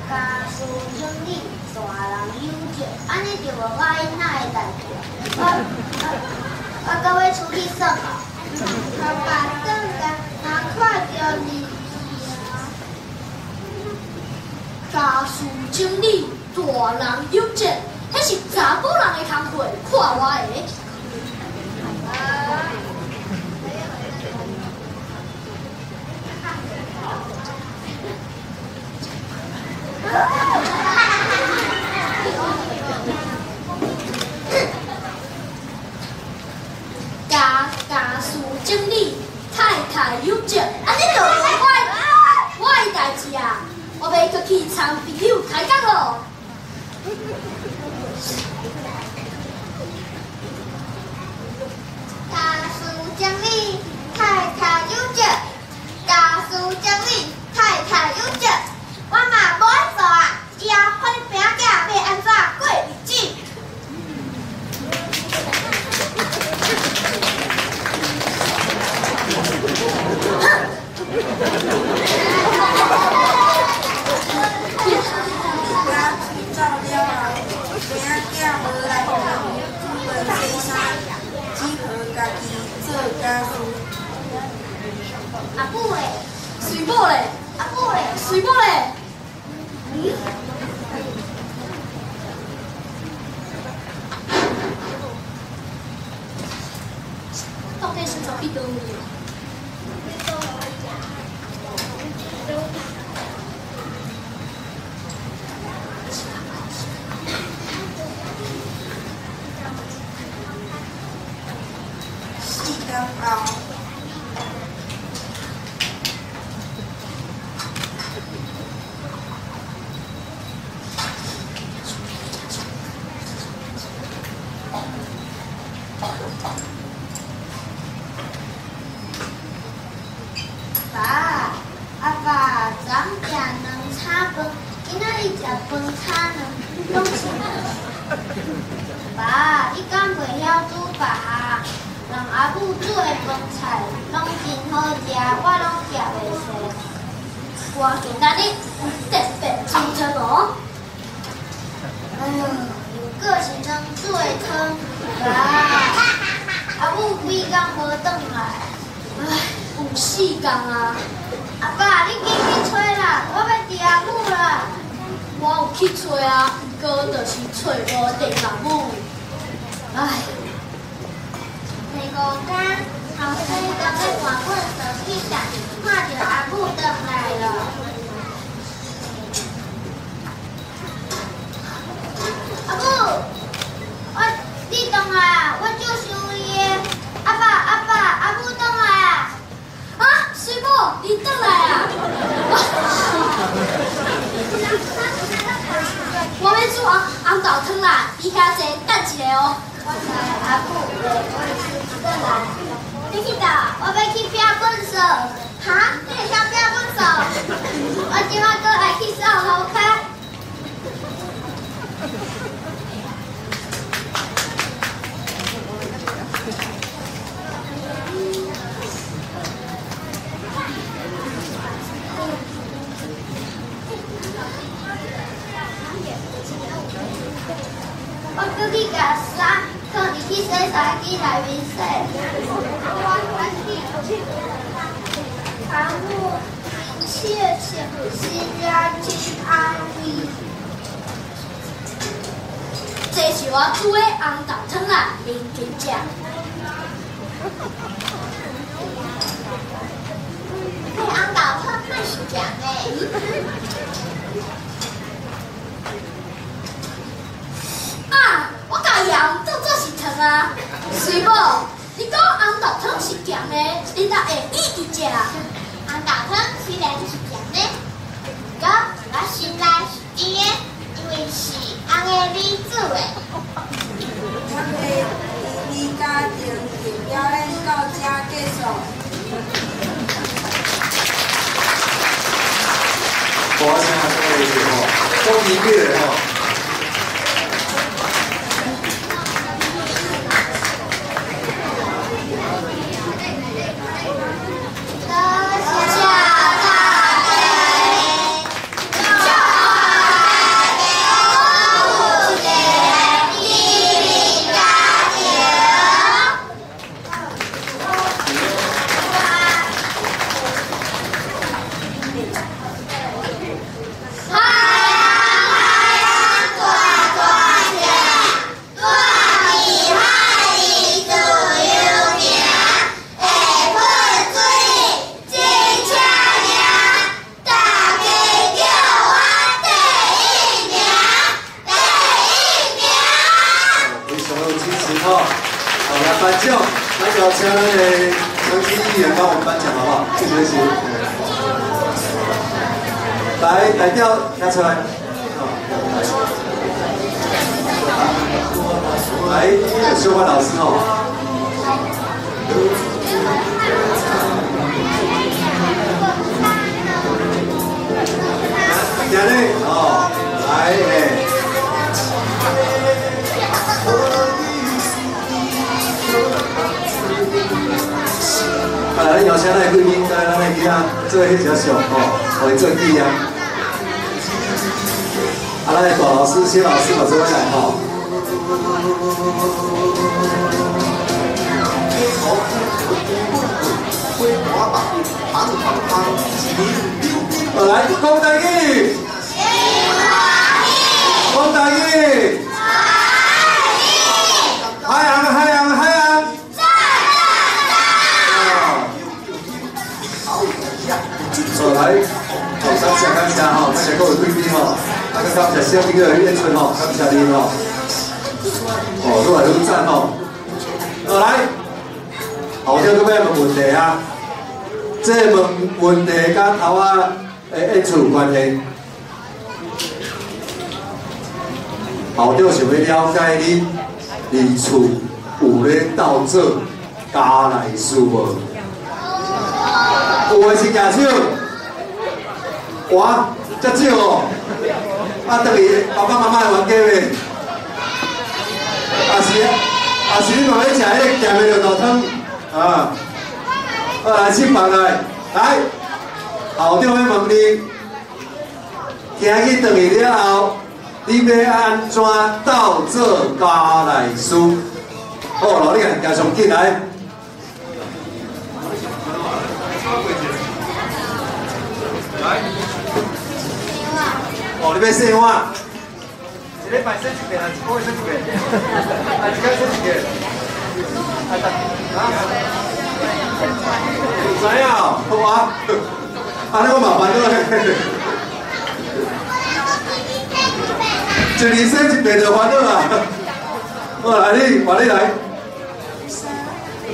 家事经理，大人有情，安尼就无我囡仔的代志。我到尾出去耍哦。爸爸等下，若看到你家事经理，大人有情，迄是查某人的工课，看我的。家事经理，太太有情。参朋友开讲咯。家书奖励，太太有奖。家书奖励，太太有奖。我嘛无安怎啊，以后看你饼仔要安怎过日子？照了啊，饼仔无来看，出门洗衫，只好家己做家事。阿母嘞，水某嘞，阿母嘞，水某嘞。到底是怎么的？4点后。爸，阿爸，昨食两叉饭，今仔日食饭叉呢，拢是。爸，你敢袂晓煮饭？人阿母煮的饭菜拢真好食，我拢食袂熟。我今仔日特别煮汤哦。哎呦，有个是能煮的汤。爸，阿母几工无转来，唉。有4天啊！阿爸，你紧去找啦，我要伫阿母啦。我有去找啊，不过就是找无着阿母。唉，第5天，后生刚要换阮手去站，看到阿母转来了。阿母，你转来啊！我就想你的。阿爸，阿母转来啊！啊，水某，你转来啊！我要煮红豆汤啦，你较坐等一下哦。我知阿母嘞，我是转来。你去倒？我要去拼粪扫。哈？你会晓拼粪扫？我今仔搁来去扫路骹。我搁去甲衫放入去洗衫机内面洗。阿母，切切心呀真安慰。这是我煮的红豆汤啊，您请食。这红豆汤蛮是咸的。啊！我甲盐当作是糖啊，水某，你讲红豆汤是咸的，你若会意伊食？红豆汤虽然是咸的，不过我心内是甜的，因为是红的米煮的。咱的你家庭就表演到这结束。我现在这个是吼，中音乐吼。颁奖，那就请咱的长期议员帮我们颁奖好不好？谢谢。来，代表拿出来。来，秀华老师哦。今日哦，来诶。啊，来，邀请咱贵宾，咱来给他做迄条相哦，为做纪念。啊，咱大老师、谢老师嘛做伙来吼。好，来，讲台语。讲台语。海洋，海洋，海洋。好，来，好，感谢感谢吼，感谢各位贵宾吼，啊，感谢小朋友的演出吼，感谢您吼。哦，愈来愈赞吼。好，来，后头搁要问问题啊，这问题甲头仔的演出有关系。后头想要了解你伫厝有咧斗做家内事无？有诶是举手，哇，遮少哦！啊，等于爸爸妈妈会还价袂？啊是你嘛要食迄个咸的牛肉汤啊？好，来请放来，来，校长要问你，今日等去了后，你要安怎斗做家内事？好，老李啊，加上进来。来，哦，你要洗碗，一礼拜洗一遍，还是一个月洗一遍？还是一天洗一遍？知影哦，好啊，安尼我麻烦了。一年洗一遍就烦恼啊。好，来你，换你来。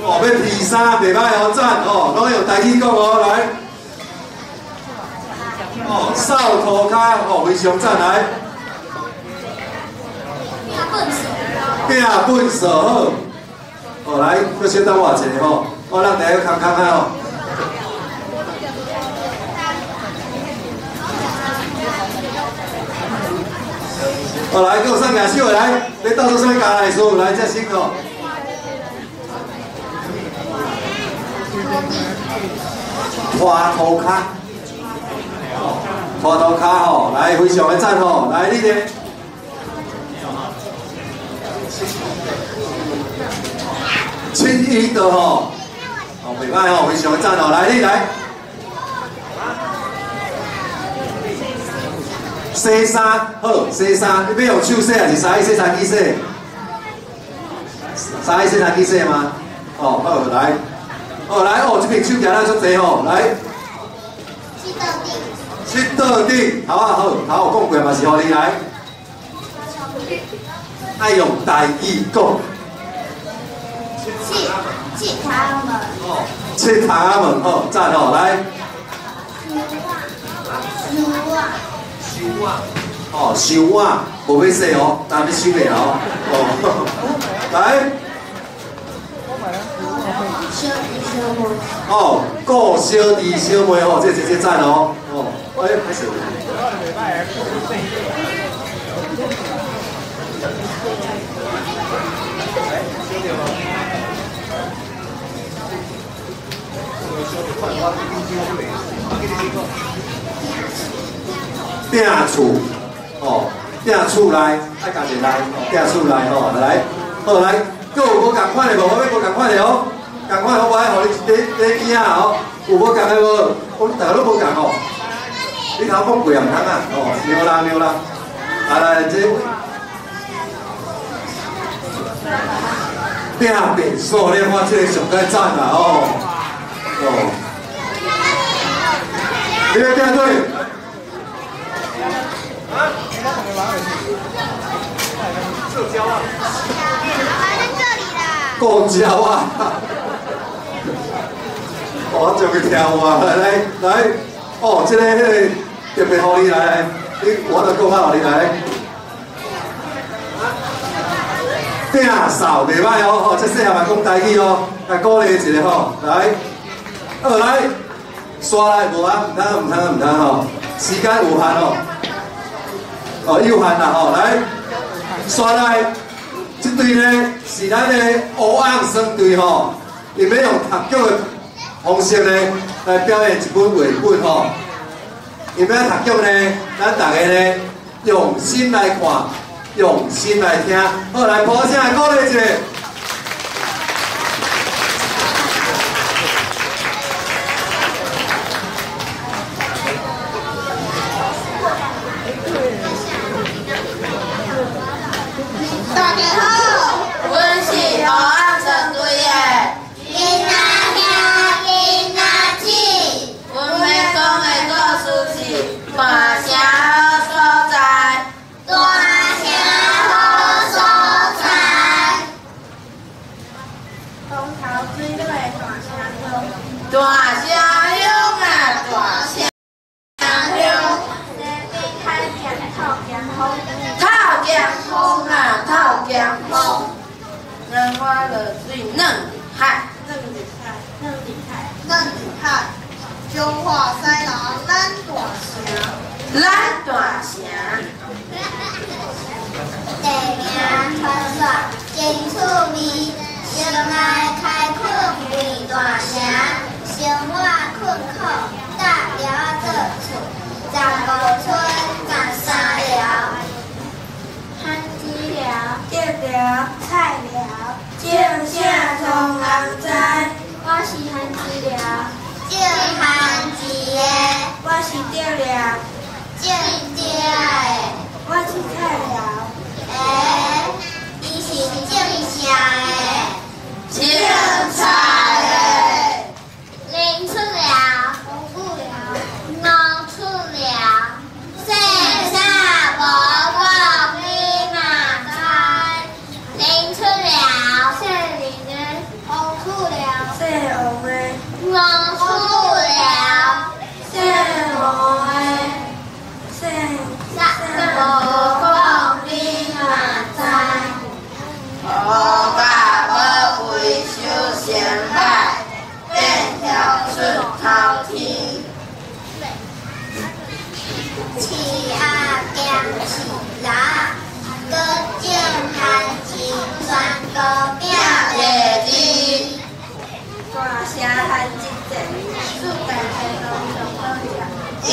哦，要披衫，袂歹哦，赞哦，拢用台语讲哦，来。哦，扫涂骹哦，非常赞来。拼本事好，哦来，搁小等我一下吼，我让大家看看看哦。哦来，给我上举手来，你到处上面家来说，来这辛苦。拖涂骹。拖涂骹吼，来非常的赞吼，来你咧，青衣的吼，哦袂歹吼，非常的赞吼，来你来，洗衫好，洗衫你要用手洗还是洗衫机洗？洗衫机洗吗？哦好来，哦来哦这边手举咱足济吼，来。七道顶，好啊好，好我讲过嘛是互你来，爱用台语讲。七他们。哦，七他们哦，赞哦，来。收碗。哦，收碗，无要洗哦，但要收袂哦。哦，来。哦，顾小弟小妹哦，这直接赞哦。哦。哎，开始。订厝，哦，订厝内，爱家己来，订厝内吼，来，好来，佫有无共款的无？我要无共款的哦，共款好，我爱互你一件啊哦，有无共的无？我大家都无共哦。你头讲贵人通啊？哦，牛啦牛啦，来这拼变数咧，我这个上该赞啦哦。哦，你要拼对？塑胶啊？在这里啦。塑胶啊！我就去跳啊！来，哦，这个特别互你来，我就讲啊，互你来。摒扫袂歹哦，吼，这细汉嘛讲台语哦，来鼓励一下吼，来，来，刷来无啊，唔通吼，时间有限哦，有限啦吼，来，刷来，这队呢是咱的乌昂生队吼，伊要用合脚的方式呢来表演一本绘本吼，伊要合脚呢，咱大家呢用心来看。用心来听，好来，抱声来鼓励一下。大家好，阮是乌昂生队的囡仔兄、囡仔姊，阮要讲的故事是大城好所在。大城乡啊，大城乡，透江风啊，透江风，人我落水嫩海，中华西人咱大城，地名传说真趣味，相爱开垦为大城。生活困苦，搭寮做厝，15村13寮，番薯寮、叶寮、菜寮，种啥通人知？我是番薯寮，种番薯的，我是叶寮，种叶的，我是菜寮。伊是种啥的？种菜的。林出寮、红布寮、农出寮，世啥无讲你嘛知？林出寮、细林的、红出寮、细红的、农出寮、细红的、细无讲你嘛知？好爸要维修先歹。顺头天，饲鸭兼饲鸭，各种番薯全国饼月日。大城番薯节，世界健康上好食。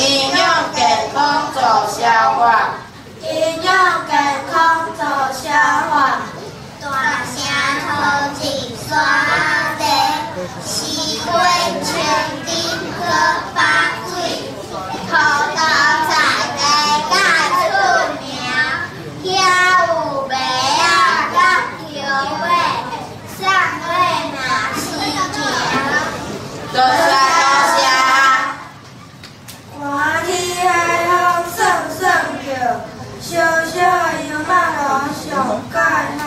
营养健康助消化，营养健康助消化。大城好景山地。西瓜全丁可发水，土豆菜地较出名，遐有麦啊甲姜尾，上尾嘛是行。多谢多谢。看天海风爽爽叫，小小的羊肉炉上盖好。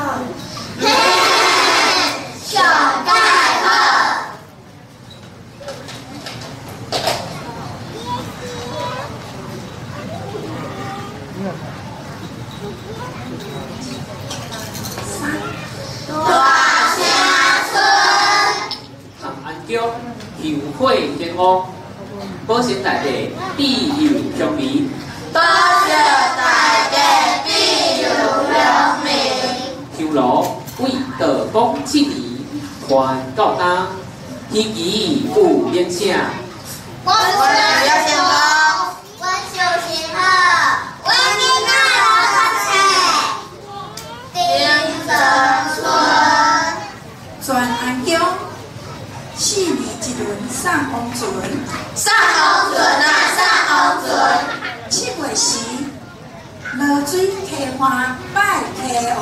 上盖好。大城村，长安桥后会天空，保险大地庇佑乡民。保险大地庇佑乡民。香炉为道公赐年，传到当，天机不免请。我是要先讲，我休息好，我囡仔要读册。丁泽村，全安乡4年一轮送王船，送王船啊，送王船。7月时，落水溪花拜溪王，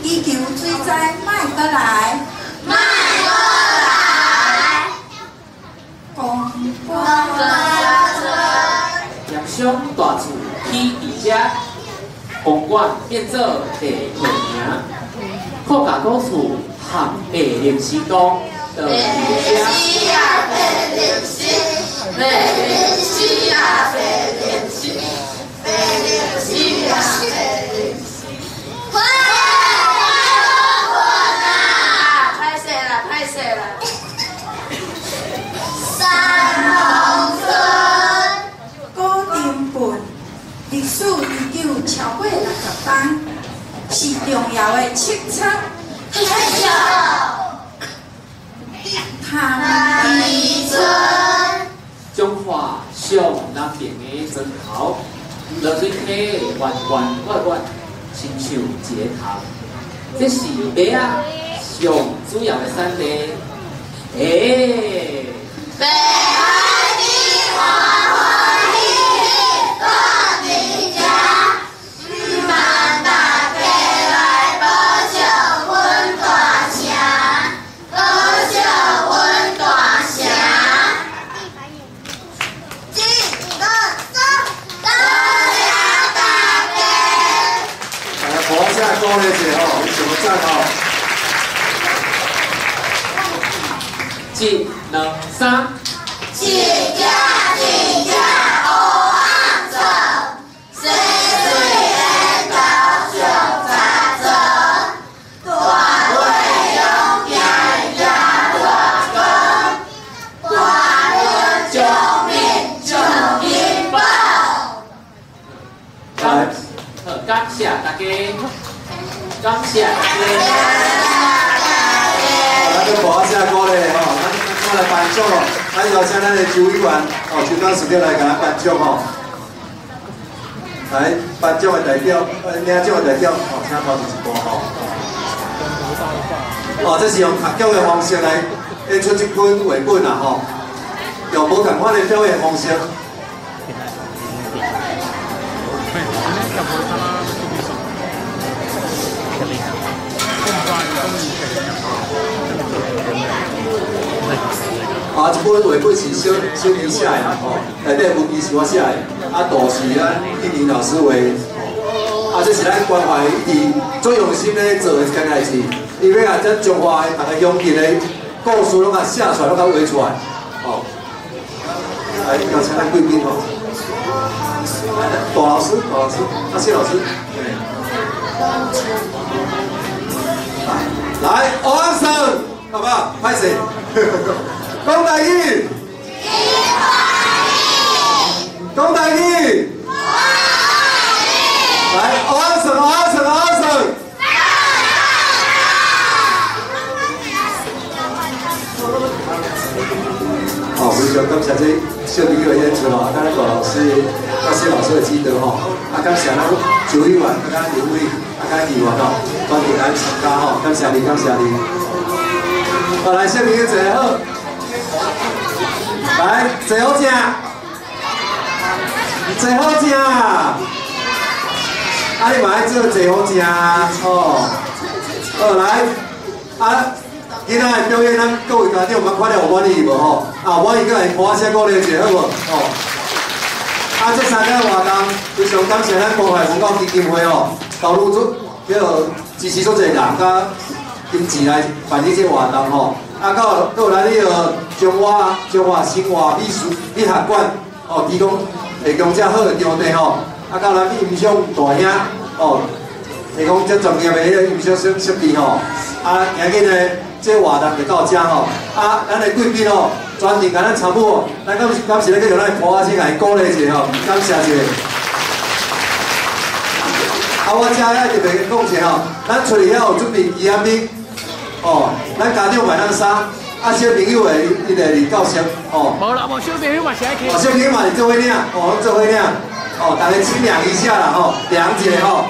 祈求水灾莫搁来，莫搁来。公叶乡大厝起伫遮，公馆变做地名，靠甲古厝含白历史宫，就伫遮。历史啊，白历史啊，白的叱咤，天笑潭边春。中华上南边的真好，落水溪圆圆弯弯，亲像一个头。这是马啊上主要的产地。北海的花花喜喜过你家，希望大家来保佑阮大城，保佑阮大城。1、2、3，多谢大家。来，播一下歌咧，姐吼，你怎么赞吼1、2、3。一只一只黑红色，水水的高雄茶庄，大会永远也大光，大人救命救民保。感谢大家，感谢大家。来，咱播一下歌咧吼，咱来颁奖哦。咱邀请咱的周委员哦，就当时间来给咱颁奖哦。来，颁奖的代表，领奖的代表哦，请头前一步吼。哦，这是用合奖的方式来演出这本绘本啦吼，用无同款的表演方式。啊，这本绘本是小年写的啦吼，内底文字是我写的，啊，图是咱印尼老师画的，啊，这是咱关怀一直最用心咧做的一件代志，伊要把咱中华的大家拥挤的故事拢甲写出来，拢甲画出来，哦。来，邀请咱贵宾吼，大老师，谢老师，来，王生，好不好？拍谁？讲台语，讲台语，来，王生，好，非常感谢这小朋友的演出哦，啊，咱大老师、啊谢老师的指导吼，啊，感谢咱周委员、啊，咱刘伟、啊，咱议员吼，团结咱参加吼，感谢你，感谢你。好，来，小朋友坐好。来，坐好食，坐好食。啊，你嘛爱做坐好食哦。好，来，啊，今仔的表演，咱各位家长有冇看了有满意无吼？啊，满意，搁来播一些鼓励者，好无？哦。啊，这3个活动非常感谢咱关怀文教基金会哦，投入出支持足侪人，甲金钱来办理这活动吼。啊，搁有咱迄个中华生活美学馆哦，提供遮好的场地吼。啊，到咱音响大兄哦，提供遮专业的迄个音响设备吼。啊，今日呢，这活动就到遮吼。啊，咱的贵宾哦，专程甲咱参与哦，咱感谢咧，去让咱播下先来鼓励一下吼，感谢一下。啊，我遮咧特别讲一下吼，咱厝里遐有准备鱼仔面。哦，咱家长买咱衫，啊小朋友的伊就是到时哦。无啦，无小朋友嘛是爱去。哦，小朋友嘛是做伙领，哦，做伙领，哦，大家清凉一下啦，吼，凉一下吼。